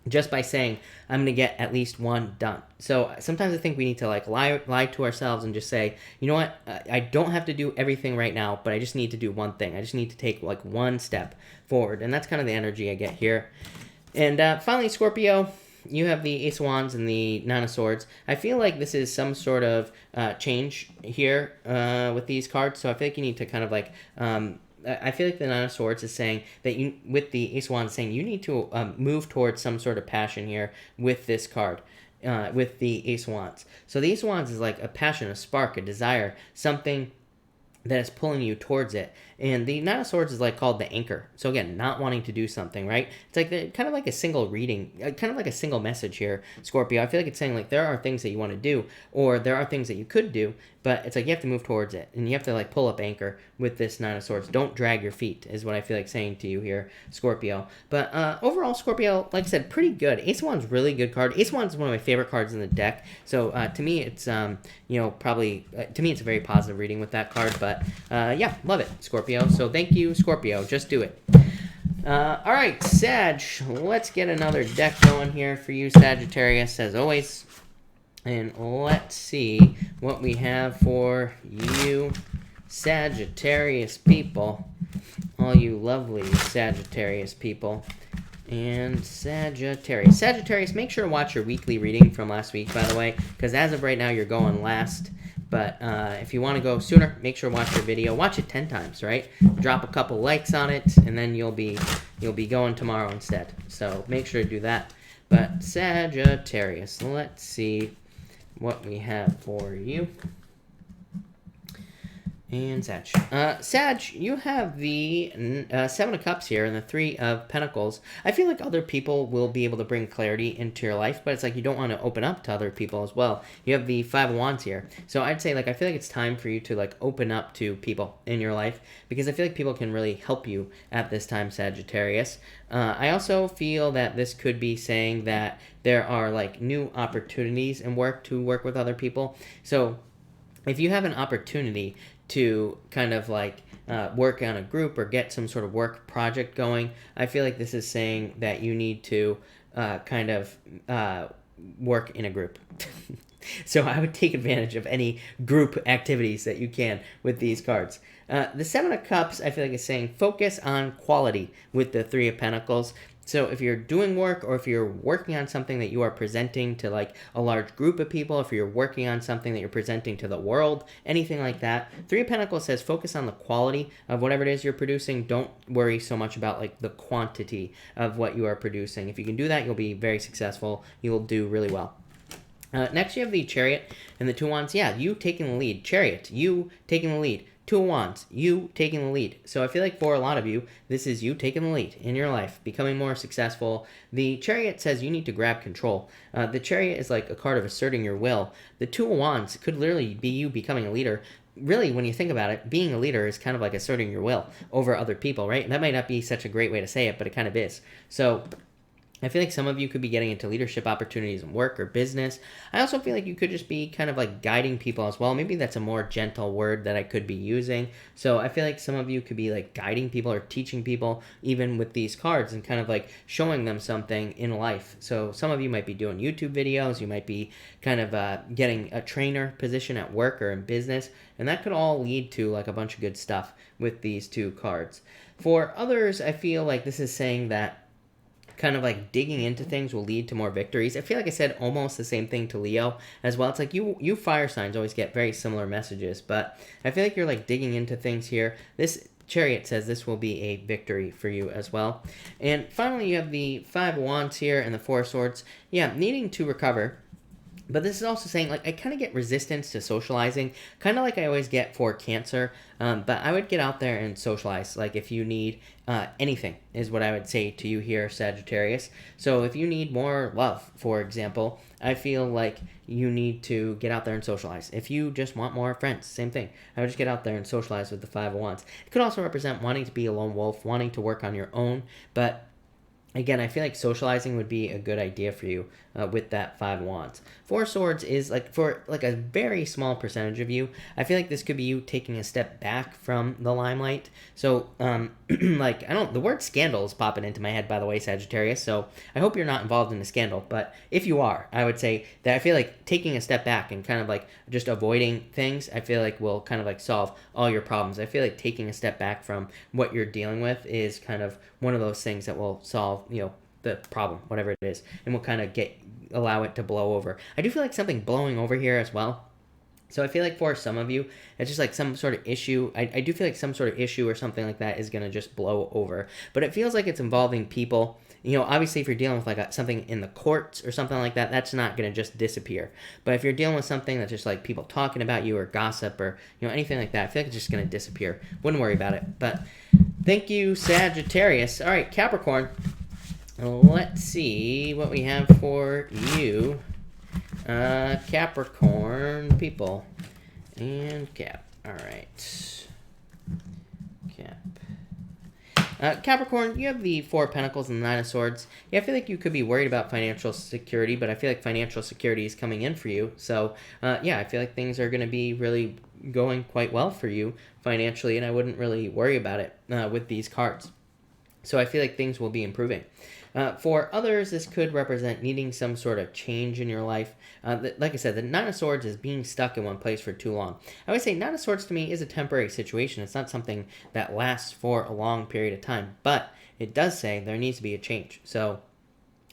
Just by saying, I'm going to get at least one done. So sometimes I think we need to like lie to ourselves and just say, you know what, I don't have to do everything right now, but I just need to do one thing. I just need to take like one step forward. And that's kind of the energy I get here. And finally, Scorpio, you have the Ace of Wands and the Nine of Swords. I feel like this is some sort of change here with these cards. So I feel like you need to kind of like... I feel like the Nine of Swords is saying that you, with the Ace of Wands, saying you need to move towards some sort of passion here with this card, with the Ace of Wands. So the Ace of Wands is like a passion, a spark, a desire, something that is pulling you towards it. And the Nine of Swords is like called the anchor. So again, not wanting to do something, right? It's like kind of like a single reading, kind of like a single message here, Scorpio. I feel like it's saying like there are things that you want to do, or there are things that you could do, but it's like you have to move towards it, and you have to like pull up anchor with this Nine of Swords. Don't drag your feet is what I feel like saying to you here, Scorpio. But overall, Scorpio, like I said, pretty good. Ace of Wands, really good card. Ace of Wands is one of my favorite cards in the deck. So to me, it's you know, probably to me it's a very positive reading with that card. But yeah, love it, Scorpio. So thank you, Scorpio. Just do it. All right, Sag, let's get another deck going here for you, Sagittarius, as always. And let's see what we have for you, Sagittarius people. All you lovely Sagittarius people. And Sagittarius. Sagittarius, make sure to watch your weekly reading from last week, by the way, because as of right now, you're going last. But if you want to go sooner, make sure to watch your video. Watch it 10 times, right? Drop a couple likes on it, and then you'll be going tomorrow instead. So make sure to do that. But Sagittarius, let's see what we have for you. And Sag. Sag, you have the Seven of Cups here and the Three of Pentacles. I feel like other people will be able to bring clarity into your life, but it's like you don't want to open up to other people as well. You have the Five of Wands here. So I'd say, like, I feel like it's time for you to, like, open up to people in your life, because I feel like people can really help you at this time, Sagittarius. I also feel that this could be saying that there are, like, new opportunities in work to work with other people. So if you have an opportunity to kind of like work on a group or get some sort of work project going, I feel like this is saying that you need to kind of work in a group. So I would take advantage of any group activities that you can with these cards. The Seven of Cups, I feel like, is saying focus on quality with the Three of Pentacles. So if you're doing work, or if you're working on something that you are presenting to like a large group of people, if you're working on something that you're presenting to the world, anything like that, Three of Pentacles says focus on the quality of whatever it is you're producing. Don't worry so much about like the quantity of what you are producing. If you can do that, you'll be very successful. You'll do really well. Next, you have the Chariot and the Two of Wands. Yeah, you taking the lead. Chariot, you taking the lead. Two of Wands, you taking the lead. So I feel like for a lot of you, this is you taking the lead in your life, becoming more successful. The Chariot says you need to grab control. The Chariot is like a card of asserting your will. The Two of Wands could literally be you becoming a leader. Really, when you think about it, being a leader is kind of like asserting your will over other people, right? And that might not be such a great way to say it, but it kind of is. So I feel like some of you could be getting into leadership opportunities in work or business. I also feel like you could just be kind of like guiding people as well. Maybe that's a more gentle word that I could be using. So I feel like some of you could be like guiding people or teaching people even with these cards and kind of like showing them something in life. So some of you might be doing YouTube videos. You might be kind of getting a trainer position at work or in business. And that could all lead to like a bunch of good stuff with these two cards. For others, I feel like this is saying that kind of like digging into things will lead to more victories. I feel like I said almost the same thing to Leo as well. It's like you fire signs always get very similar messages, but I feel like you're like digging into things here. This Chariot says this will be a victory for you as well. And finally, you have the Five of Wands here and the Four of Swords. Yeah, needing to recover. But this is also saying, like, I kind of get resistance to socializing, kind of like I always get for Cancer. But I would get out there and socialize. Like, if you need anything is what I would say to you here, Sagittarius. So if you need more love, for example, I feel like you need to get out there and socialize. If you just want more friends, same thing. I would just get out there and socialize with the Five of Wands. It could also represent wanting to be a lone wolf, wanting to work on your own, but again, I feel like socializing would be a good idea for you with that Five of Wands. Four of Swords is like for like a very small percentage of you. I feel like this could be you taking a step back from the limelight. So, like, the word scandal is popping into my head, by the way, Sagittarius. So I hope you're not involved in a scandal. But if you are, I would say that I feel like taking a step back and kind of like just avoiding things, I feel like will kind of like solve all your problems. I feel like taking a step back from what you're dealing with is kind of one of those things that will solve, the problem, whatever it is, and will kind of allow it to blow over. I do feel like something blowing over here as well. So I feel like for some of you, it's just like some sort of issue. I do feel like some sort of issue or something like that is going to just blow over. But it feels like it's involving people. Obviously, if you're dealing with like something in the courts or something like that, that's not going to just disappear. But if you're dealing with something that's just like people talking about you or gossip or, anything like that, I feel like it's just going to disappear. Wouldn't worry about it. But thank you, Sagittarius. All right, Capricorn. Let's see what we have for you. Capricorn people. And Cap. All right. Cap. Capricorn, you have the Four of Pentacles and the Nine of Swords. Yeah, I feel like you could be worried about financial security, but I feel like financial security is coming in for you. So, yeah, I feel like things are going to be really going quite well for you financially, and I wouldn't really worry about it with these cards. So I feel like things will be improving. For others, this could represent needing some sort of change in your life. Like I said, the Nine of Swords is being stuck in one place for too long. I would say Nine of Swords to me is a temporary situation. It's not something that lasts for a long period of time, but it does say there needs to be a change. So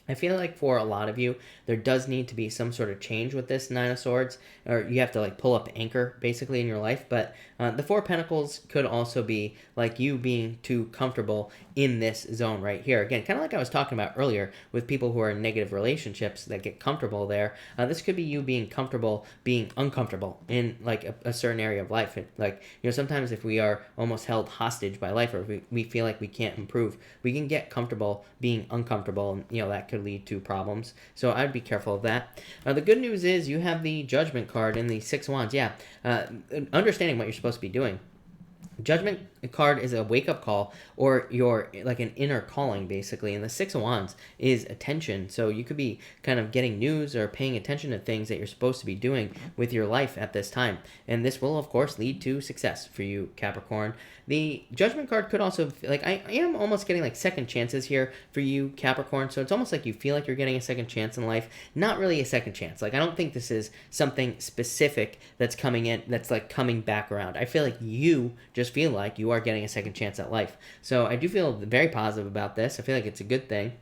I feel like for a lot of you, there does need to be some sort of change with this Nine of Swords, or you have to like pull up anchor basically in your life. But the Four of Pentacles could also be like you being too comfortable in this zone right here. Again, kind of like I was talking about earlier with people who are in negative relationships that get comfortable there. This could be you being comfortable being uncomfortable in like a certain area of life. Like, you know, sometimes if we are almost held hostage by life, or if we feel like we can't improve, we can get comfortable being uncomfortable, and you know that could lead to problems. So I'd be careful of that. The good news is you have the Judgment card in the Six of Wands. Yeah, understanding what you're supposed to be doing. Judgment card is a wake-up call, or your like an inner calling basically, and the Six of Wands is attention. So you could be kind of getting news or paying attention to things that you're supposed to be doing with your life at this time, and this will of course lead to success for you, Capricorn. The Judgment card could also, like, I am almost getting like second chances here for you, Capricorn. So it's almost like you feel like you're getting a second chance in life. Not really a second chance. Like, I don't think this is something specific that's coming in, that's like coming back around. I feel like you just feel like you are getting a second chance at life. So I do feel very positive about this. I feel like it's a good thing.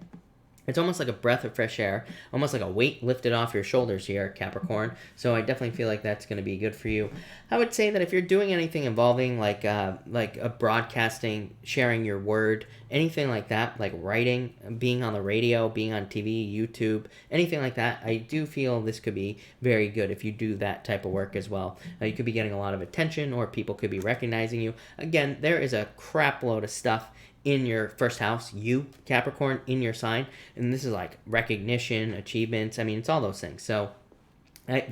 It's almost like a breath of fresh air, almost like a weight lifted off your shoulders here, Capricorn. So I definitely feel like that's going to be good for you. I would say that if you're doing anything involving like a broadcasting, sharing your word, anything like that, like writing, being on the radio, being on TV, YouTube, anything like that, I do feel this could be very good if you do that type of work as well. You could be getting a lot of attention, or people could be recognizing you. Again, there is a crap load of stuff in your first house, you, Capricorn, in your sign, and this is like recognition, achievements. I mean, it's all those things. So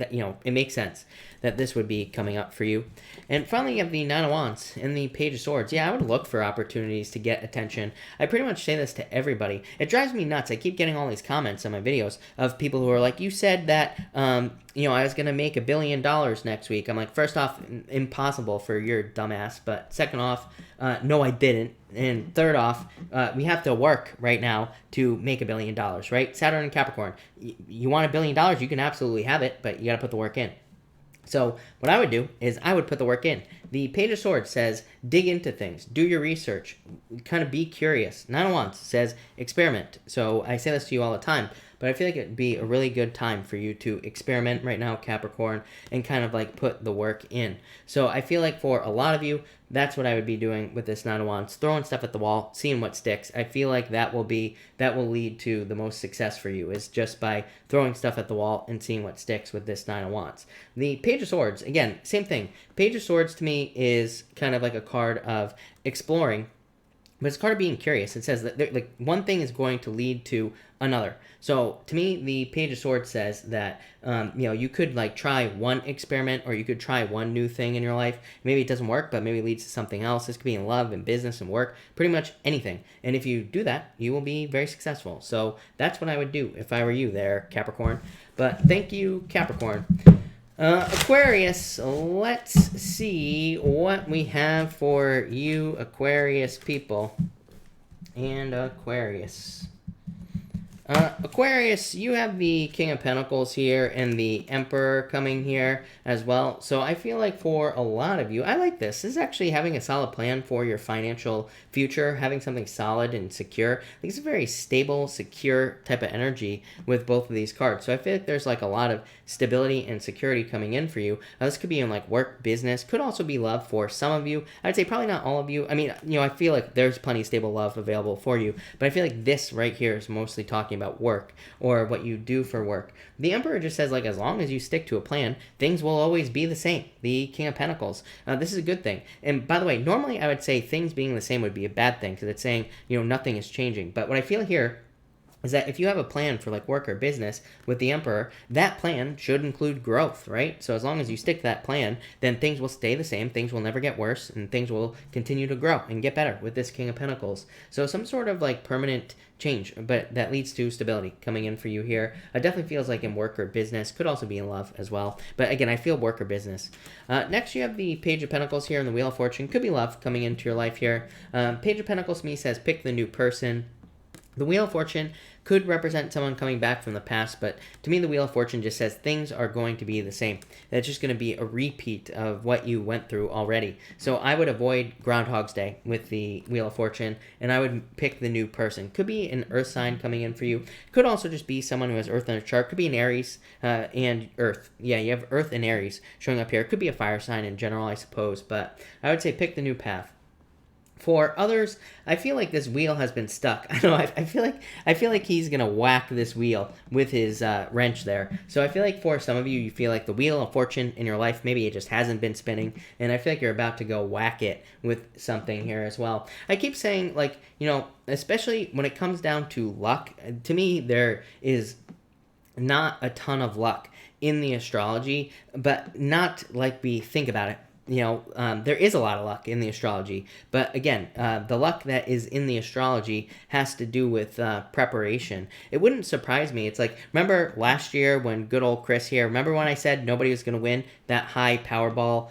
you know, it makes sense that this would be coming up for you. And finally, you have the Nine of Wands and the Page of Swords. Yeah, I would look for opportunities to get attention. I pretty much say this to everybody. It drives me nuts. I keep getting all these comments on my videos of people who are like, you said that, you know, I was going to make $1 billion next week. I'm like, first off, impossible for your dumbass. But second off, no, I didn't. And third off, we have to work right now to make $1 billion, right? Saturn and Capricorn. You want $1 billion, you can absolutely have it, but you got to put the work in. So what I would do is I would put the work in. The Page of Swords says dig into things, do your research, kind of be curious. Nine of Wands says experiment. So I say this to you all the time, but I feel like it'd be a really good time for you to experiment right now, Capricorn, and kind of like put the work in. So I feel like for a lot of you, that's what I would be doing with this Nine of Wands, throwing stuff at the wall, seeing what sticks. I feel like that will lead to the most success for you, is just by throwing stuff at the wall and seeing what sticks with this Nine of Wands. The Page of Swords, again, same thing. Page of Swords to me is kind of like a card of exploring, but it's a card of being curious. It says that like one thing is going to lead to another. So to me, the Page of Swords says that you know, you could like try one experiment, or you could try one new thing in your life. Maybe it doesn't work, but maybe it leads to something else. This could be in love and business and work, pretty much anything. And if you do that, you will be very successful. So that's what I would do if I were you there, Capricorn. But thank you, Capricorn. Aquarius, let's see what we have for you, Aquarius people. And Aquarius. Aquarius, you have the King of Pentacles here and the Emperor coming here as well. So I feel like for a lot of you, I like this. This is actually having a solid plan for your financial future, having something solid and secure. I think it's a very stable, secure type of energy with both of these cards. So I feel like there's like a lot of stability and security coming in for you. This could be in like work, business, could also be love for some of you. I'd say probably not all of you. I mean, you know, I feel like there's plenty of stable love available for you, but I feel like this right here is mostly talking about work or what you do for work. The Emperor just says like, as long as you stick to a plan, things will always be the same. The King of Pentacles. This is a good thing. And by the way, normally I would say things being the same would be a bad thing, because it's saying, you know, nothing is changing. But what I feel here is that if you have a plan for like work or business with the Emperor, that plan should include growth, right? So as long as you stick to that plan, then things will stay the same, things will never get worse, and things will continue to grow and get better with this King of Pentacles. So some sort of like permanent change, but that leads to stability coming in for you here. It definitely feels like in work or business, could also be in love as well. But again, I feel work or business. Next, you have the Page of Pentacles here in the Wheel of Fortune. Could be love coming into your life here. Page of Pentacles to me says pick the new person. The Wheel of Fortune could represent someone coming back from the past, but to me the Wheel of Fortune just says things are going to be the same. It's just going to be a repeat of what you went through already. So I would avoid Groundhog's Day with the Wheel of Fortune, and I would pick the new person. Could be an Earth sign coming in for you. Could also just be someone who has Earth in their chart. Could be an Aries and Earth. Yeah, you have Earth and Aries showing up here. Could be a fire sign in general, I suppose, but I would say pick the new path. For others, I feel like this wheel has been stuck. I know. I feel like he's gonna whack this wheel with his wrench there. So I feel like for some of you, you feel like the Wheel of Fortune in your life, maybe it just hasn't been spinning, and I feel like you're about to go whack it with something here as well. I keep saying, like, you know, especially when it comes down to luck, to me there is not a ton of luck in the astrology, but not like we think about it. You know, there is a lot of luck in the astrology, but again, the luck that is in the astrology has to do with preparation. It wouldn't surprise me. It's like, remember last year when good old Chris here, remember when I said nobody was going to win that high Powerball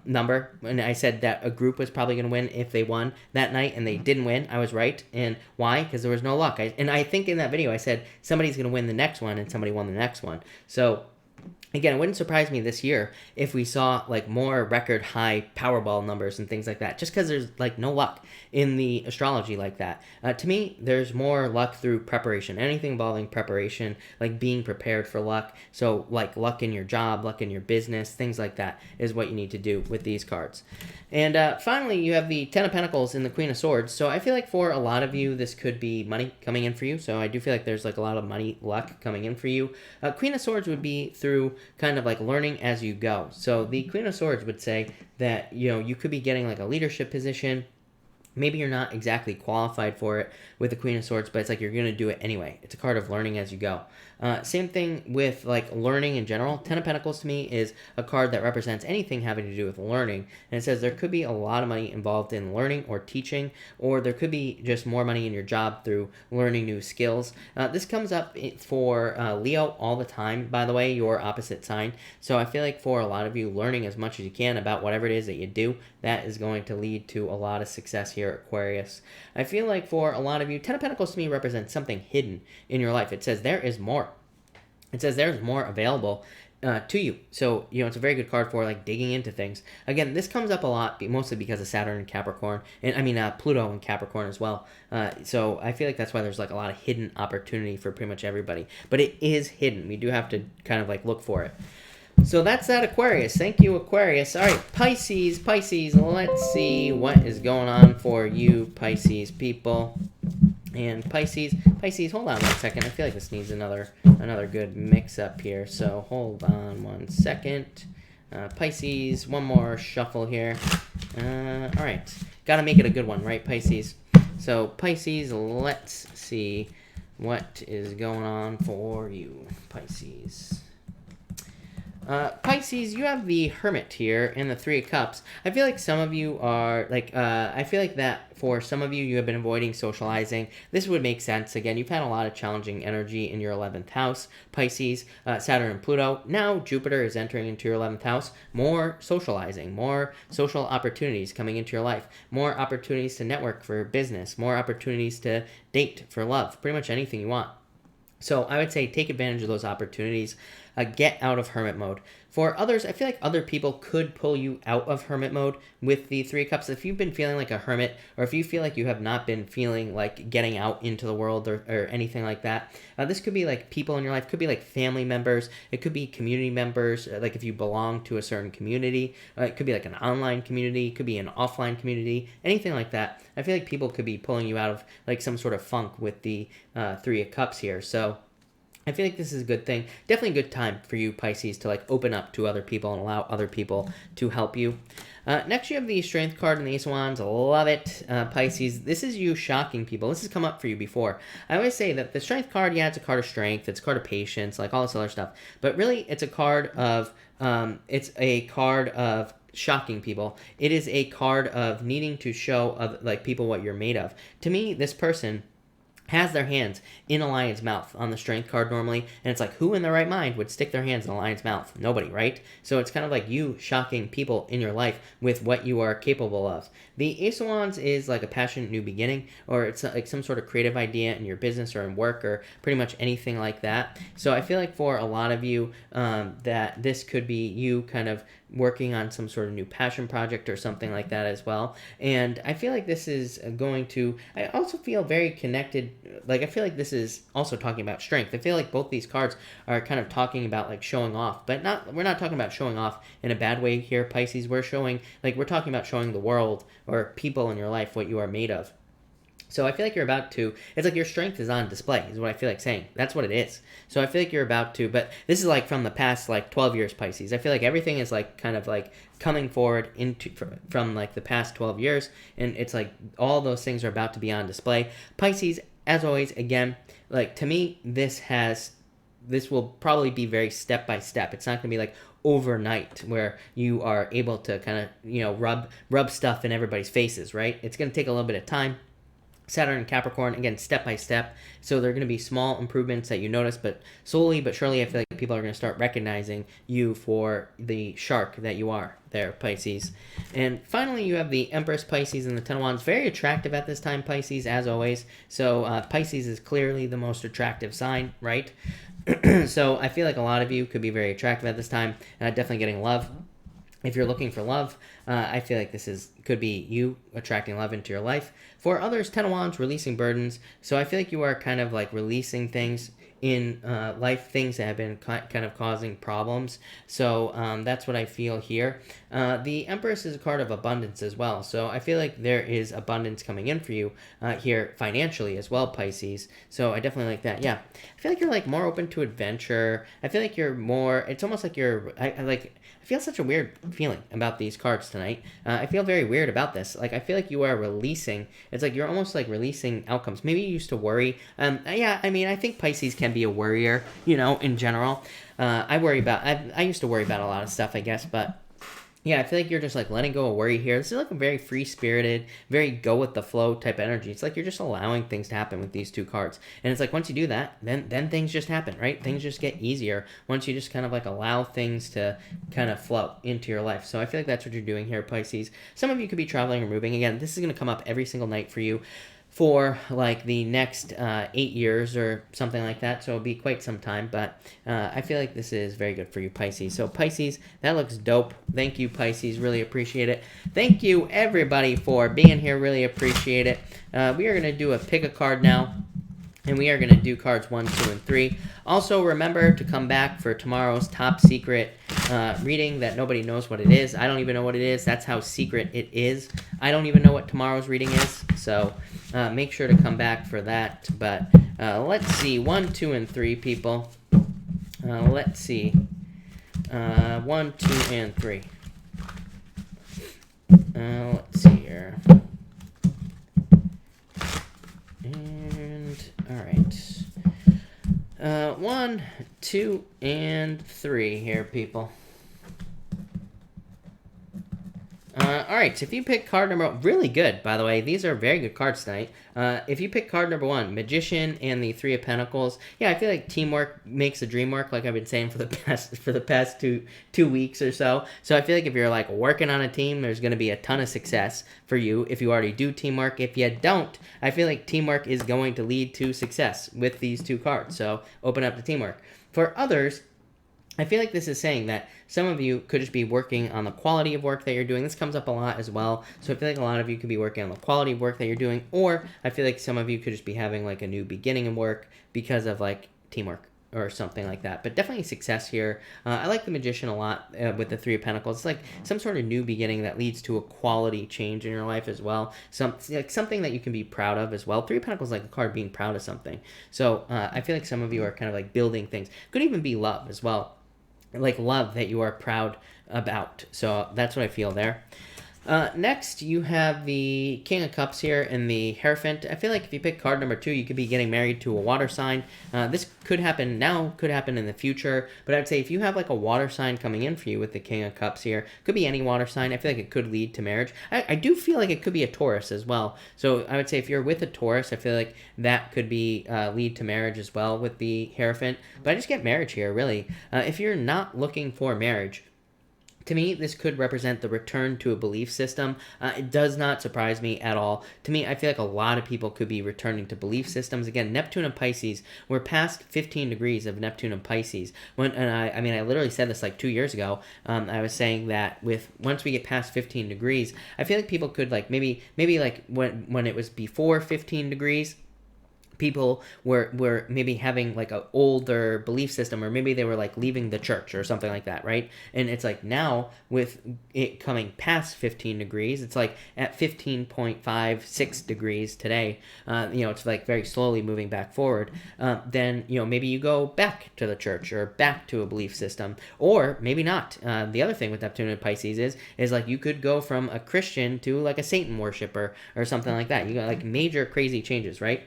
number? And I said that a group was probably going to win if they won that night, and they didn't win. I was right. And why? Because there was no luck. And I think in that video I said somebody's going to win the next one, and somebody won the next one. So again, it wouldn't surprise me this year if we saw like more record high Powerball numbers and things like that, just because there's like no luck in the astrology like that. To me, there's more luck through preparation, anything involving preparation, like being prepared for luck. So like luck in your job, luck in your business, things like that is what you need to do with these cards. And finally, you have the Ten of Pentacles and the Queen of Swords. So I feel like for a lot of you, this could be money coming in for you. So I do feel like there's like a lot of money luck coming in for you. Queen of Swords would be through kind of like learning as you go. So the Queen of Swords would say that, you know, you could be getting like a leadership position. Maybe you're not exactly qualified for it with the Queen of Swords, but it's like you're going to do it anyway. It's a card of learning as you go. Same thing with like learning in general. Ten of Pentacles to me is a card that represents anything having to do with learning. And it says there could be a lot of money involved in learning or teaching, or there could be just more money in your job through learning new skills. This comes up for Leo all the time, by the way, your opposite sign. So I feel like for a lot of you, learning as much as you can about whatever it is that you do, that is going to lead to a lot of success here at Aquarius. I feel like for a lot of you, Ten of Pentacles to me represents something hidden in your life. It says there is more. It says there's more available to you. So, you know, it's a very good card for like digging into things. Again, this comes up a lot, mostly because of Saturn and Capricorn, and I mean Pluto and Capricorn as well. So I feel like that's why there's like a lot of hidden opportunity for pretty much everybody. But it is hidden. We do have to kind of like look for it. So that's that, Aquarius. Thank you, Aquarius. All right, Pisces, let's see what is going on for you, Pisces people. And Pisces, hold on 1 second. I feel like this needs another good mix up here. So hold on 1 second. Pisces, one more shuffle here. All right, got to make it a good one, right, Pisces? So Pisces, let's see what is going on for you, Pisces. Pisces, you have the Hermit here and the Three of Cups. I feel like some of you are, like, I feel like that for some of you, you have been avoiding socializing. This would make sense. Again, you've had a lot of challenging energy in your 11th house, Pisces, Saturn and Pluto. Now Jupiter is entering into your 11th house. More socializing, more social opportunities coming into your life, more opportunities to network for business, more opportunities to date for love, pretty much anything you want. So I would say take advantage of those opportunities. Get out of hermit mode. For others, I feel like other people could pull you out of hermit mode with the Three of Cups. If you've been feeling like a hermit, or if you feel like you have not been feeling like getting out into the world or anything like that, this could be like people in your life. Could be like family members. It could be community members, like if you belong to a certain community. It could be like an online community. It could be an offline community. Anything like that. I feel like people could be pulling you out of like some sort of funk with the Three of Cups here. So I feel like this is a good thing. Definitely a good time for you, Pisces, to like open up to other people and allow other people to help you. Next, you have the Strength card and the Ace of Wands. Love it, Pisces. This is you shocking people. This has come up for you before. I always say that the Strength card, yeah, it's a card of strength. It's a card of patience, like all this other stuff. But really, it's a card of shocking people. It is a card of needing to show like people what you're made of. To me, this person has their hands in a lion's mouth on the Strength card normally, and it's like, who in their right mind would stick their hands in a lion's mouth? Nobody, right? So it's kind of like you shocking people in your life with what you are capable of. The Ace of Wands is like a passionate new beginning, or it's like some sort of creative idea in your business or in work or pretty much anything like that. So I feel like for a lot of you, that this could be you kind of working on some sort of new passion project or something like that as well. And I feel like this is going to, I also feel very connected. Like, I feel like this is also talking about strength. I feel like both these cards are kind of talking about like showing off, but we're not talking about showing off in a bad way here, Pisces. We're talking about showing the world or people in your life what you are made of. So I feel like you're about to, it's like your strength is on display, is what I feel like saying. That's what it is. So I feel like you're about to, but this is like from the past like 12 years, Pisces. I feel like everything is like kind of like coming forward from like the past 12 years, and it's like all those things are about to be on display. Pisces, as always, again, like to me, this will probably be very step by step. It's not going to be like overnight where you are able to kind of, rub stuff in everybody's faces, right? It's going to take a little bit of time. Saturn and Capricorn, again, step by step. So there are going to be small improvements that you notice, but slowly but surely, I feel like people are going to start recognizing you for the shark that you are there, Pisces. And finally, you have the Empress, Pisces, and the Ten of Wands. Very attractive at this time, Pisces, as always. So Pisces is clearly the most attractive sign, right? So I feel like a lot of you could be very attractive at this time, definitely getting love. If you're looking for love, I feel like could be you attracting love into your life. For others, Ten of Wands, releasing burdens. So I feel like you are kind of like releasing things in life, things that have been kind of causing problems. So that's what I feel here. The Empress is a card of abundance as well. So I feel like there is abundance coming in for you here financially as well, Pisces. So I definitely like that. Yeah. I feel like you're like more open to adventure. I feel like you're more, it's almost like I feel such a weird feeling about these cards tonight. I feel very weird about this. Like, I feel like you are releasing. It's like you're almost like releasing outcomes. Maybe you used to worry. Yeah, I mean, I think Pisces can be a worrier, in general. I used to worry about a lot of stuff, I guess, but yeah, I feel like you're just like letting go of worry here. This is like a very free-spirited, very go-with-the-flow type energy. It's like you're just allowing things to happen with these two cards. And it's like once you do that, then things just happen, right? Things just get easier once you just kind of like allow things to kind of flow into your life. So I feel like that's what you're doing here, Pisces. Some of you could be traveling or moving. Again, this is going to come up every single night for you for like the next 8 years or something like that. So it'll be quite some time, but I feel like this is very good for you, Pisces. So Pisces, that looks dope. Thank you, Pisces. Really appreciate it. Thank you, everybody, for being here. Really appreciate it. We are going to do a pick a card now. And we are going to do cards 1, 2, and 3. Also, remember to come back for tomorrow's top secret reading that nobody knows what it is. I don't even know what it is. That's how secret it is. I don't even know what tomorrow's reading is. So make sure to come back for that. But let's see. 1, 2, and 3, people. Let's see. 1, 2, and 3. Let's see here. All right. 1, 2, and 3 here, people. All right, so if you pick card number, really good, by the way. These are very good cards tonight. If you pick card number 1, Magician and the 3 of Pentacles, yeah, I feel like teamwork makes the dream work, like I've been saying for the past two weeks or so. So I feel like if you're like working on a team, there's going to be a ton of success for you if you already do teamwork. If you don't, I feel like teamwork is going to lead to success with these 2 cards. So open up to teamwork. For others, I feel like this is saying that some of you could just be working on the quality of work that you're doing. This comes up a lot as well. So I feel like a lot of you could be working on the quality of work that you're doing. Or I feel like some of you could just be having like a new beginning in work because of like teamwork. or something like that. But definitely success here. I like the Magician a lot with the Three of Pentacles. It's like some sort of new beginning that leads to a quality change in your life as well. Something that you can be proud of as well. Three of Pentacles is like a card being proud of something. So I feel like some of you are kind of like building things. Could even be love as well. Like love that you are proud about. So that's what I feel there. Next, you have the King of Cups here and the Hierophant. I feel like if you pick card number 2, you could be getting married to a water sign. This could happen now, could happen in the future. But I'd say if you have like a water sign coming in for you with the King of Cups here, could be any water sign. I feel like it could lead to marriage. I do feel like it could be a Taurus as well. So I would say if you're with a Taurus, I feel like that could be lead to marriage as well with the Hierophant. But I just get marriage here, really. If you're not looking for marriage, to me, this could represent the return to a belief system. It does not surprise me at all. To me, I feel like a lot of people could be returning to belief systems. Again, Neptune and Pisces, we're past 15 degrees of Neptune and Pisces. I literally said this like 2 years ago. I was saying that once we get past 15 degrees, I feel like people could like maybe like when it was before 15 degrees, people were maybe having like an older belief system, or maybe they were like leaving the church or something like that, right? And it's like now with it coming past 15 degrees, it's like at 15.56 degrees today, it's like very slowly moving back forward. Then, maybe you go back to the church or back to a belief system, or maybe not. The other thing with Neptune and Pisces is like you could go from a Christian to like a Satan worshiper or something like that. You got like major crazy changes, right?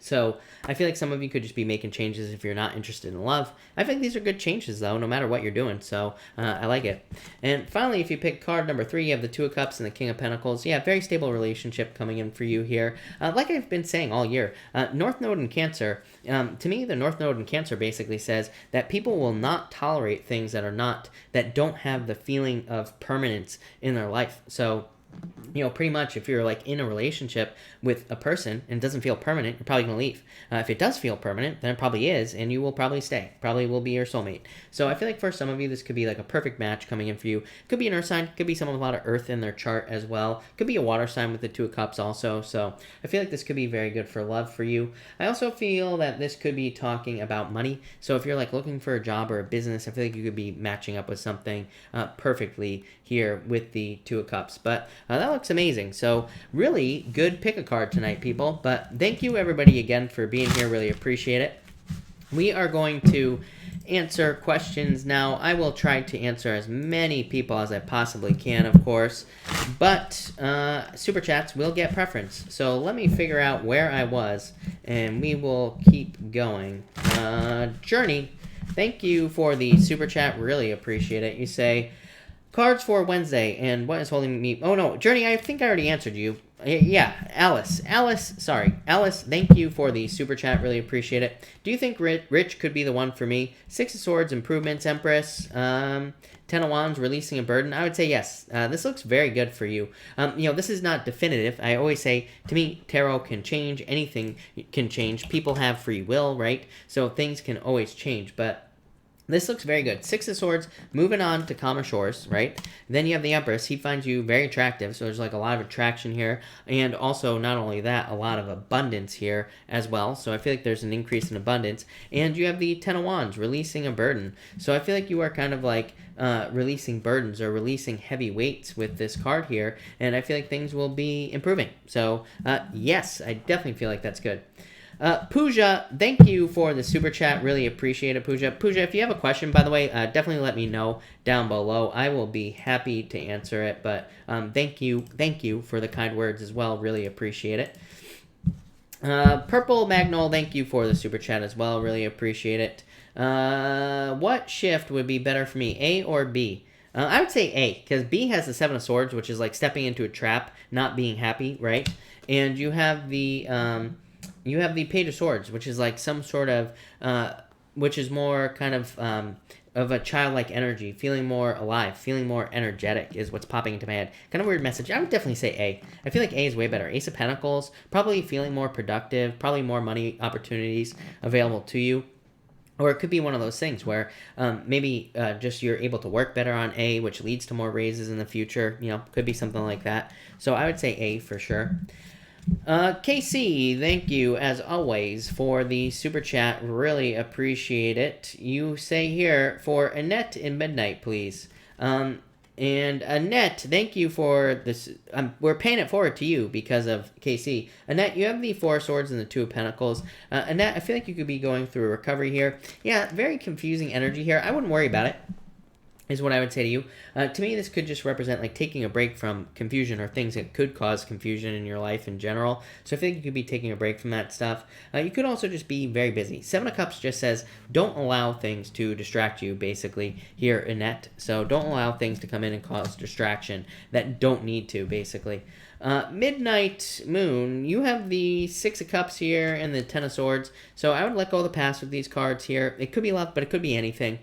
So I feel like some of you could just be making changes if you're not interested in love. I think these are good changes, though, no matter what you're doing. So I like it. And finally, if you pick card number 3, you have the Two of Cups and the King of Pentacles. Yeah, very stable relationship coming in for you here. Like I've been saying all year, North Node in Cancer, to me, the North Node in Cancer basically says that people will not tolerate things that don't have the feeling of permanence in their life. So pretty much if you're like in a relationship with a person and it doesn't feel permanent, you're probably going to leave. If it does feel permanent, then it probably is, and you will probably stay. Probably will be your soulmate. So I feel like for some of you, this could be like a perfect match coming in for you. Could be an earth sign. Could be someone with a lot of earth in their chart as well. Could be a water sign with the Two of Cups also. So I feel like this could be very good for love for you. I also feel that this could be talking about money. So if you're like looking for a job or a business, I feel like you could be matching up with something perfectly here with the Two of Cups. But that looks amazing. So really good pick a card tonight, people. But thank you everybody again for being here. Really appreciate it. We are going to answer questions now. I will try to answer as many people as I possibly can, of course. But super chats will get preference. So let me figure out where I was, and we will keep going. Journey, thank you for the super chat. Really appreciate it. You say, cards for Wednesday, and what is holding me? Oh, no, Journey, I think I already answered you. Yeah, Alice, thank you for the super chat. Really appreciate it. Do you think Rich could be the one for me? 6 of Swords, improvements, Empress, 10 of Wands, releasing a burden. I would say yes. This looks very good for you. This is not definitive. I always say, to me, tarot can change. Anything can change. People have free will, right? So things can always change, but this looks very good. 6 of Swords, moving on to calmer shores, right? Then you have the Empress. He finds you very attractive, so there's like a lot of attraction here. And also, not only that, a lot of abundance here as well. So I feel like there's an increase in abundance. And you have the 10 of Wands, releasing a burden. So I feel like you are kind of like releasing burdens or releasing heavy weights with this card here. And I feel like things will be improving. So yes, I definitely feel like that's good. Pooja, thank you for the super chat. Really appreciate it, Pooja. Pooja, if you have a question, by the way, definitely let me know down below. I will be happy to answer it. But thank you for the kind words as well. Really appreciate it. Purple Magnol, thank you for the super chat as well. Really appreciate it. What shift would be better for me, A or B? I would say A, because B has the 7 of Swords, which is like stepping into a trap, not being happy, right? And you have the Page of Swords, which is like some sort of, which is more kind of a childlike energy, feeling more alive, feeling more energetic is what's popping into my head. Kind of weird message. I would definitely say A. I feel like A is way better. Ace of Pentacles, probably feeling more productive, probably more money opportunities available to you. Or it could be one of those things where maybe just you're able to work better on A, which leads to more raises in the future. Could be something like that. So I would say A for sure. KC, thank you as always for the super chat. Really appreciate it. You say here for Annette in Midnight, please. And Annette, thank you for this. We're paying it forward to you because of KC. Annette, you have the Four of Swords and the Two of Pentacles. Annette, I feel like you could be going through a recovery here. Yeah, very confusing energy here. I wouldn't worry about it, is what I would say to you. To me, this could just represent like taking a break from confusion or things that could cause confusion in your life in general. So I think you could be taking a break from that stuff. You could also just be very busy. Seven of Cups just says, don't allow things to distract you, basically, here, Annette. So don't allow things to come in and cause distraction that don't need to, basically. Midnight Moon, you have the Six of Cups here and the Ten of Swords. So I would let go of the past with these cards here. It could be love, but it could be anything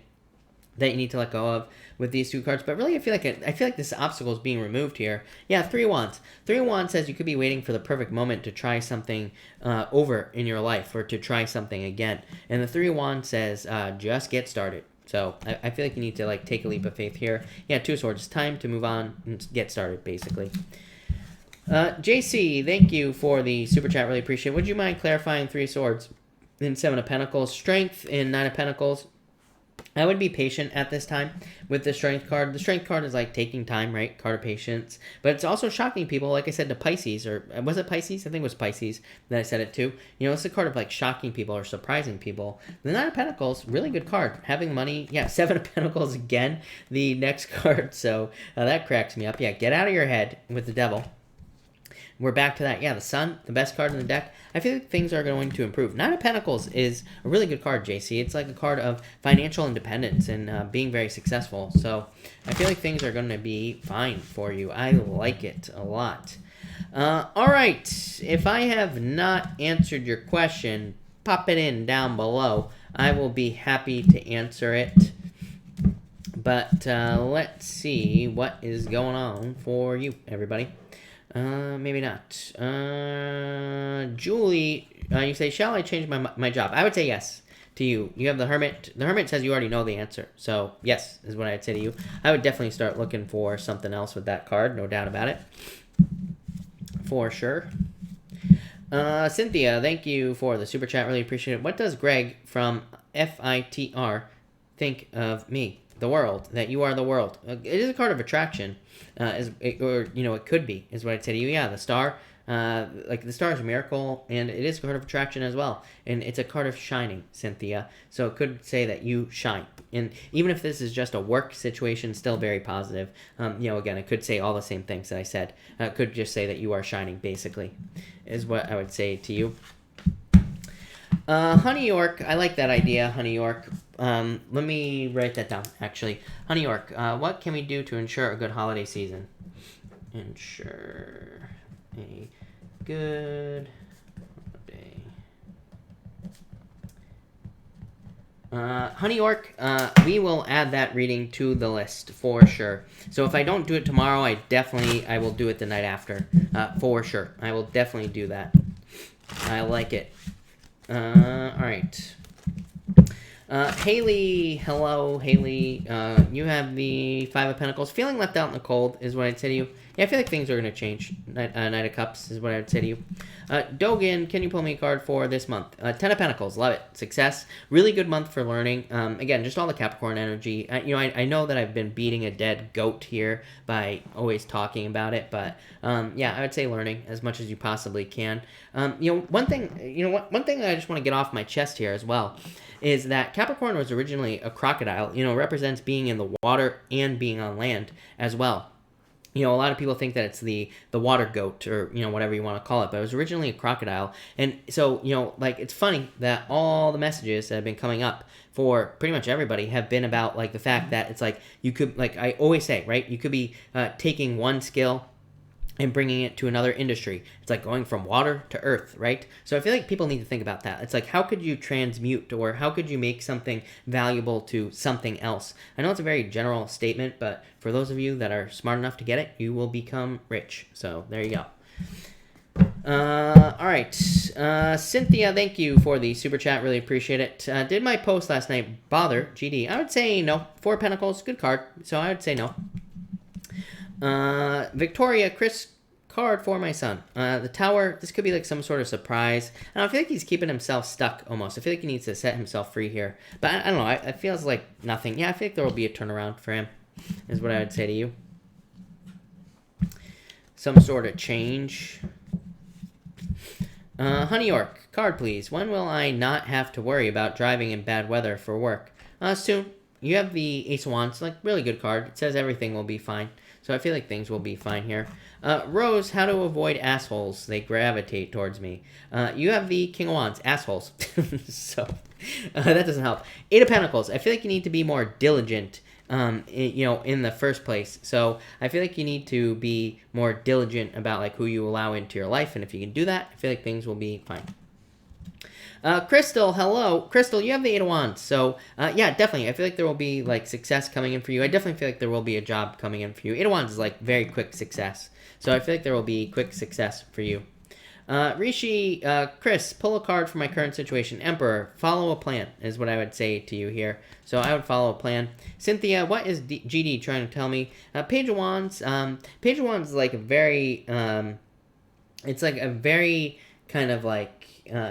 that you need to let go of with these two cards. But really, I feel like this obstacle is being removed here. Yeah, Three of Wands. Three of Wands says you could be waiting for the perfect moment to try something over in your life or to try something again. And the Three of Wands says just get started. So I feel like you need to like take a leap of faith here. Yeah, Two of Swords. It's time to move on and get started, basically. JC, thank you for the super chat. Really appreciate it. Would you mind clarifying Three of Swords and Seven of Pentacles? Strength in Nine of Pentacles. I would be patient at this time with the Strength card. The Strength card is like taking time, right? Card of patience. But it's also shocking people, like I said, to Pisces. Or was it Pisces? I think it was Pisces that I said it to. You know, it's a card of like shocking people or surprising people. The Nine of Pentacles, really good card. Having money. Yeah, Seven of Pentacles again. The next card. So that cracks me up. Yeah, get out of your head with the Devil. We're back to that. Yeah, the Sun, the best card in the deck. I feel like things are going to improve. Nine of Pentacles is a really good card, JC. It's like a card of financial independence and being very successful. So I feel like things are going to be fine for you. I like it a lot. All right. If I have not answered your question, pop it in down below. I will be happy to answer it. But let's see what is going on for you, everybody. Maybe not. Julie, you say, shall I change my job? I would say yes to you. You have the Hermit. The Hermit says you already know the answer. So, yes, is what I'd say to you. I would definitely start looking for something else with that card. No doubt about it. For sure. Cynthia, thank you for the super chat. Really appreciate it. What does Greg from FITR think of me? The world, that you are the world. It is a card of attraction, it could be, is what I'd say to you. Yeah, the star, like the star is a miracle, and it is a card of attraction as well. And it's a card of shining, Cynthia. So it could say that you shine. And even if this is just a work situation, still very positive. Again, it could say all the same things that I said. It could just say that you are shining, basically, is what I would say to you. Honey York, I like that idea, Honey York. Let me write that down, actually. Honey York, what can we do to ensure a good holiday season? Ensure a good holiday. Honey York, we will add that reading to the list for sure. So if I don't do it tomorrow, I will do it the night after, for sure. I will definitely do that. I like it. All right. Haley, hello, Haley. You have the Five of Pentacles. Feeling left out in the cold is what I'd say to you. Yeah, I feel like things are going to change. Knight of Cups is what I would say to you. Dogan, can you pull me a card for this month? Ten of Pentacles, love it. Success. Really good month for learning. Again, just all the Capricorn energy. I know that I've been beating a dead goat here by always talking about it, but yeah, I would say learning as much as you possibly can. One thing that I just want to get off my chest here as well is that Capricorn was originally a crocodile. Represents being in the water and being on land as well. A lot of people think that it's the water goat or, whatever you want to call it, but it was originally a crocodile. And so, it's funny that all the messages that have been coming up for pretty much everybody have been about, like, the fact that it's like you could, like I always say, right, you could be taking one skill and bringing it to another industry. It's like going from water to earth, right? So I feel like people need to think about that. It's like, how could you transmute or how could you make something valuable to something else? I know it's a very general statement, but for those of you that are smart enough to get it, you will become rich. So there you go. All right. Cynthia, thank you for the super chat. Really appreciate it. Did my post last night bother GD? I would say no. Four of Pentacles, good card. So I would say no. Victoria, Chris card for my son. The Tower, this could be like some sort of surprise. I feel like he's keeping himself stuck almost. I feel like he needs to set himself free here. But I don't know, it feels like nothing. Yeah, I feel like there will be a turnaround for him, is what I would say to you. Some sort of change. Honey York, card please. When will I not have to worry about driving in bad weather for work? Soon. You have the Ace of Wands, like really good card. It says everything will be fine. So I feel like things will be fine here. Rose, how to avoid assholes. They gravitate towards me. You have the King of Wands, assholes. So that doesn't help. Eight of Pentacles. I feel like you need to be more diligent, in the first place. So I feel like you need to be more diligent about like who you allow into your life. And if you can do that, I feel like things will be fine. Crystal, hello. Crystal, you have the Eight of Wands. So, yeah, definitely. I feel like there will be, like, success coming in for you. I definitely feel like there will be a job coming in for you. Eight of Wands is, like, very quick success. So I feel like there will be quick success for you. Rishi, Chris, pull a card for my current situation. Emperor, follow a plan is what I would say to you here. So I would follow a plan. Cynthia, what is GD trying to tell me? Page of Wands. Page of Wands is, like, a very, it's, like, a very kind of, like,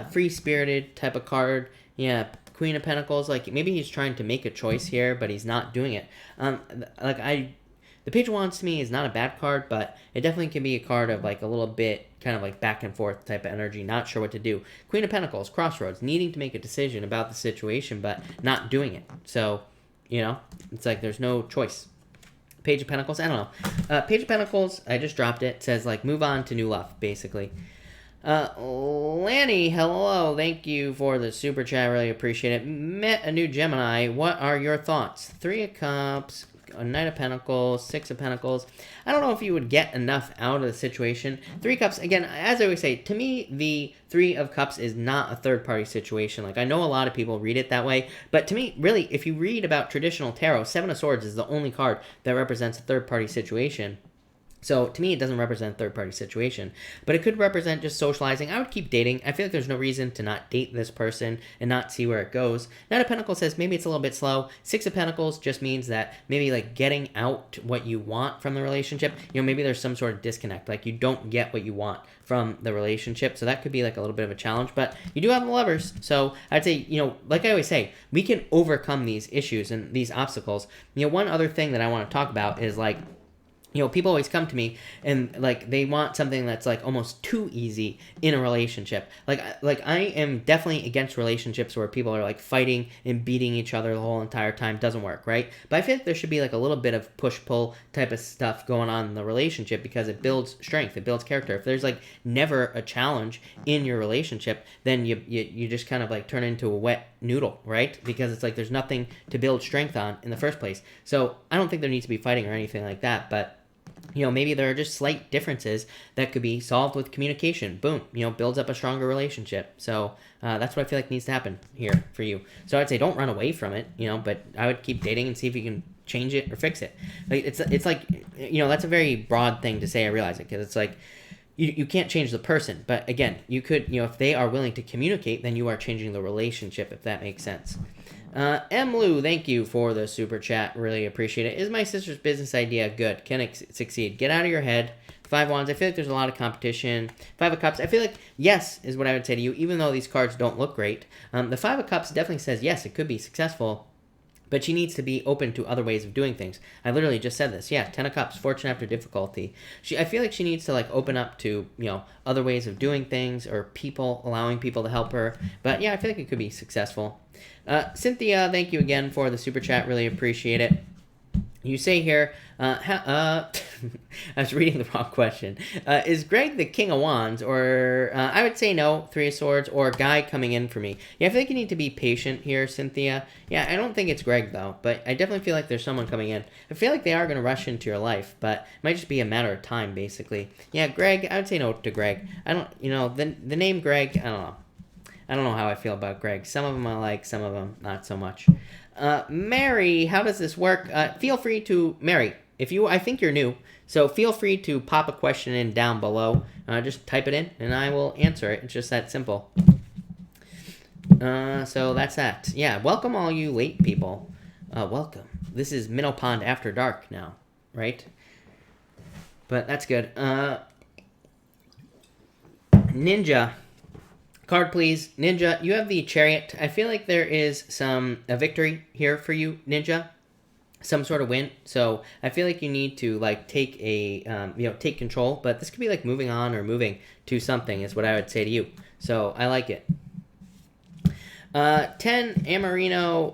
free-spirited type of card. Yeah, Queen of Pentacles, like maybe he's trying to make a choice here, but he's not doing it. The Page of Wands to me is not a bad card, but it definitely can be a card of like a little bit kind of like back and forth type of energy, not sure what to do. Queen of Pentacles, crossroads, needing to make a decision about the situation, but not doing it. So, it's like there's no choice. Page of Pentacles, I don't know. Page of Pentacles, I just dropped it. It says like move on to new love, basically. Lanny, hello. Thank you for the super chat. Really appreciate it. Met a new Gemini. What are your thoughts? Three of Cups, a Knight of Pentacles, Six of Pentacles. I don't know if you would get enough out of the situation. Three of Cups, again, as I always say, to me, the Three of Cups is not a third-party situation. Like, I know a lot of people read it that way, but to me, really, if you read about traditional tarot, Seven of Swords is the only card that represents a third-party situation. So, to me, it doesn't represent a third-party situation, but it could represent just socializing. I would keep dating. I feel like there's no reason to not date this person and not see where it goes. Knight of Pentacles says maybe it's a little bit slow. Six of Pentacles just means that maybe, like, getting out what you want from the relationship, maybe there's some sort of disconnect. Like, you don't get what you want from the relationship, so that could be, like, a little bit of a challenge, but you do have the Lovers, so I'd say, like I always say, we can overcome these issues and these obstacles. One other thing that I want to talk about is, like, people always come to me and like they want something that's like almost too easy in a relationship. Like I am definitely against relationships where people are like fighting and beating each other the whole entire time. Doesn't work, right? But I feel like there should be like a little bit of push-pull type of stuff going on in the relationship because it builds strength, it builds character. If there's like never a challenge in your relationship, then you just kind of like turn into a wet noodle, right? Because it's like there's nothing to build strength on in the first place. So I don't think there needs to be fighting or anything like that, but maybe there are just slight differences that could be solved with communication. Boom, builds up a stronger relationship. So that's what I feel like needs to happen here for you. So I'd say don't run away from it, but I would keep dating and see if you can change it or fix it. Like it's like, that's a very broad thing to say. I realize it because it's like you can't change the person. But again, you could, if they are willing to communicate, then you are changing the relationship, if that makes sense. M. Lou, thank you for the super chat. Really appreciate it. Is my sister's business idea good? Can it succeed? Get out of your head. Five Wands, I feel like there's a lot of competition. Five of Cups, I feel like yes is what I would say to you, even though these cards don't look great. The Five of Cups definitely says yes, it could be successful, but she needs to be open to other ways of doing things. I literally just said this. Yeah, Ten of Cups, fortune after difficulty. I feel like she needs to like open up to, other ways of doing things or people, allowing people to help her. But yeah, I feel like it could be successful. Cynthia, thank you again for the super chat. Really appreciate it. You say here, I was reading the wrong question. Is Greg the King of Wands? Or I would say no, Three of Swords, or Guy coming in for me. Yeah, I feel like you need to be patient here, Cynthia. Yeah, I don't think it's Greg, though, but I definitely feel like there's someone coming in. I feel like they are going to rush into your life, but it might just be a matter of time, basically. Yeah, Greg, I would say no to Greg. I don't, the name Greg, I don't know. I don't know how I feel about Greg. Some of them I like, some of them not so much. Mary, how does this work? Feel free to, Mary, I think you're new, so feel free to pop a question in down below. Just type it in, and I will answer it. It's just that simple. So that's that. Yeah, welcome all you late people. Welcome. This is Minnow Pond After Dark now, right? But that's good. Ninja. Card, please. Ninja, you have the Chariot. I feel like there is a victory here for you, Ninja. Some sort of win. So I feel like you need to like take take control. But this could be like moving on or moving to something is what I would say to you. So I like it. 10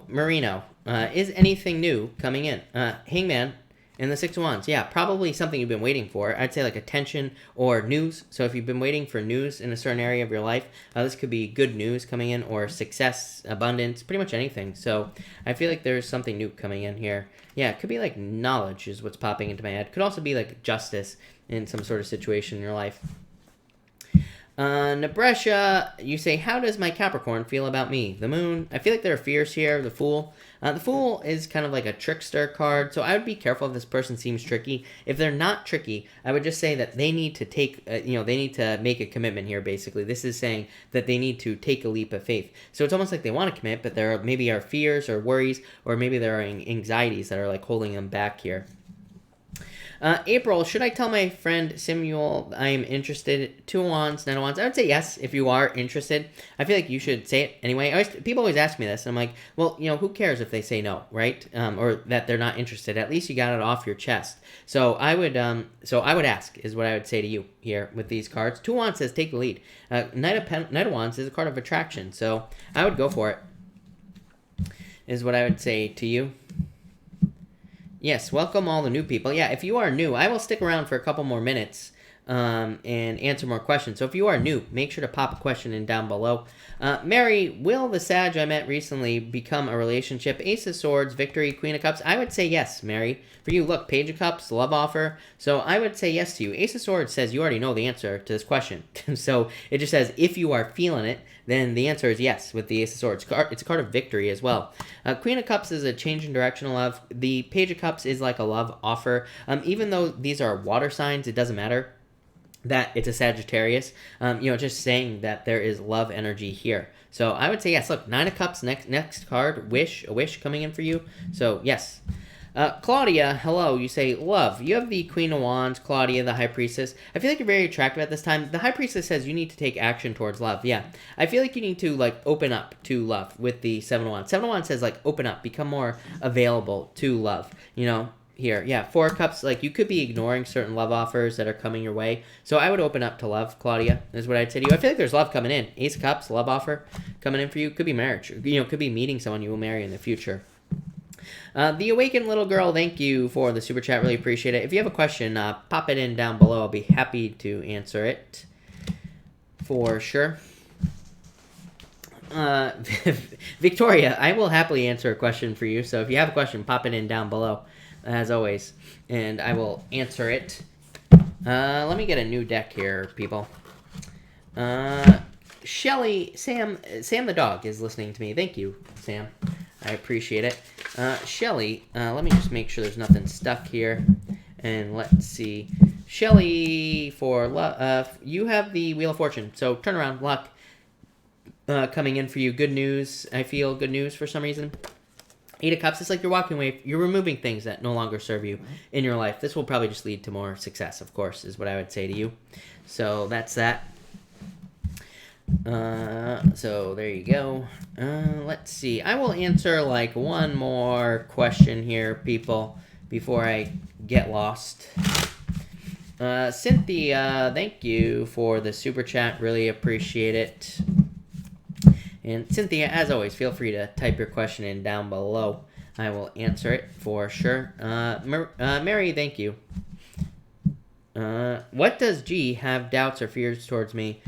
Marino. Is anything new coming in? Hangman. And the Six of Wands, yeah, probably something you've been waiting for. I'd say like attention or news. So if you've been waiting for news in a certain area of your life, this could be good news coming in or success, abundance, pretty much anything. So I feel like there's something new coming in here. Yeah, it could be like knowledge is what's popping into my head. Could also be like justice in some sort of situation in your life. Nebresha, you say, how does my Capricorn feel about me? The Moon, I feel like there are fears here. The Fool. The Fool is kind of like a trickster card, so I would be careful if this person seems tricky. If they're not tricky, I would just say that they need to take, they need to make a commitment here, basically. This is saying that they need to take a leap of faith. So it's almost like they want to commit, but there maybe are fears or worries, or maybe there are anxieties that are like holding them back here. April, should I tell my friend Samuel I am interested? 2 of Wands, 9 of Wands. I would say yes if you are interested. I feel like you should say it anyway. People always ask me this, and I'm like, well, who cares if they say no, right? Or that they're not interested. At least you got it off your chest. So I would ask is what I would say to you here with these cards. 2 of Wands says take the lead. Knight of Wands is a card of attraction, so I would go for it. Is what I would say to you. Yes, welcome all the new people. Yeah, if you are new, I will stick around for a couple more minutes and answer more questions. So if you are new, make sure to pop a question in down below. Mary, will the Sag I met recently become a relationship? Ace of Swords, Victory, Queen of Cups. I would say yes, Mary. For you, look, Page of Cups, Love Offer. So I would say yes to you. Ace of Swords says you already know the answer to this question. So it just says if you are feeling it, then the answer is yes with the Ace of Swords. It's a card of victory as well. Queen of Cups is a change in direction of love. The Page of Cups is like a love offer. Even though these are water signs, it doesn't matter that it's a Sagittarius. Just saying that there is love energy here. So I would say yes. Look, 9 of Cups, next card, a wish coming in for you. So yes. Claudia, hello. You say, love. You have the Queen of Wands, Claudia, the High Priestess. I feel like you're very attractive at this time. The High Priestess says you need to take action towards love. Yeah. I feel like you need to, open up to love with the 7 of Wands. 7 of Wands says, open up, become more available to love, Here, yeah, 4 of Cups, you could be ignoring certain love offers that are coming your way. So I would open up to love, Claudia, is what I'd say to you. I feel like there's love coming in. Ace of Cups, love offer coming in for you. Could be marriage. Could be meeting someone you will marry in the future. The Awakened Little Girl, thank you for the super chat. Really appreciate it. If you have a question, pop it in down below. I'll be happy to answer it for sure. Victoria, I will happily answer a question for you. So if you have a question, pop it in down below, as always, and I will answer it. Let me get a new deck here, people. Shelly, Sam the dog is listening to me. Thank you, Sam. I appreciate it. Shelly, let me just make sure there's nothing stuck here. And let's see. Shelly, for you have the Wheel of Fortune. So turn around, luck coming in for you. Good news. I feel good news for some reason. 8 of Cups, it's like you're walking away. You're removing things that no longer serve you in your life. This will probably just lead to more success, of course, is what I would say to you. So that's that. So there you go. Let's see. I will answer one more question here, people, before I get lost. Cynthia, thank you for the super chat. Really appreciate it. And Cynthia, as always, feel free to type your question in down below. I will answer it for sure. Mary, thank you. What does G have doubts or fears towards me?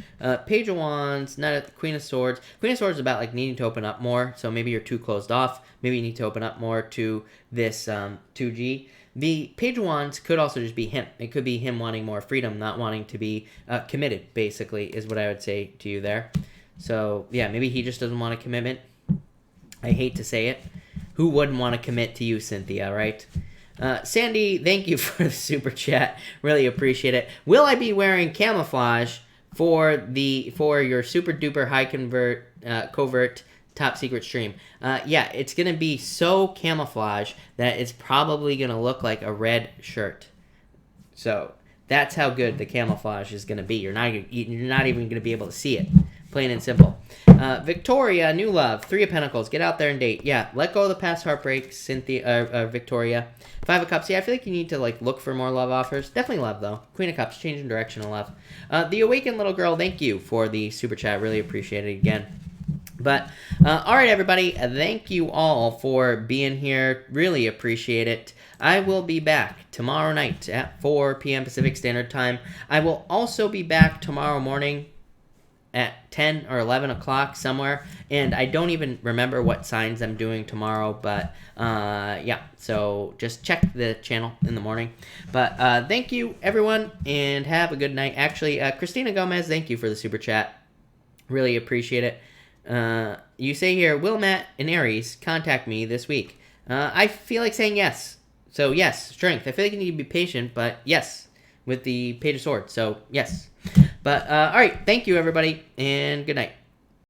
Page of Wands, Queen of Swords. Queen of Swords is about needing to open up more. So maybe you're too closed off. Maybe you need to open up more to this 2G. The Page of Wands could also just be him. It could be him wanting more freedom, not wanting to be committed, basically, is what I would say to you there. So, yeah, maybe he just doesn't want a commitment. I hate to say it. Who wouldn't want to commit to you, Cynthia, right? Sandy, thank you for the super chat. Really appreciate it. Will I be wearing camouflage for your super duper high covert top secret stream? Yeah, it's going to be so camouflage that it's probably going to look like a red shirt. So That's how good the camouflage is going to be. You're not even going to be able to see it. Plain and simple. Victoria, new love, 3 of Pentacles. Get out there and date. Yeah, let go of the past heartbreaks, Victoria. 5 of Cups. Yeah, I feel like you need to like look for more love offers. Definitely love, though. Queen of Cups, changing direction of love. The Awakened Little Girl, thank you for the super chat. Really appreciate it again. But, all right, everybody. Thank you all for being here. Really appreciate it. I will be back tomorrow night at 4 p.m. Pacific Standard Time. I will also be back tomorrow morning at 10 or 11 o'clock somewhere. And I don't even remember what signs I'm doing tomorrow. But, yeah. So just check the channel in the morning. But thank you, everyone, and have a good night. Actually, Christina Gomez, thank you for the super chat. Really appreciate it. You say here, will Matt and Aries contact me this week? I feel like saying yes. So yes, strength. I feel like you need to be patient, but yes, with the Page of Swords. So yes. But all right, thank you everybody, and good night.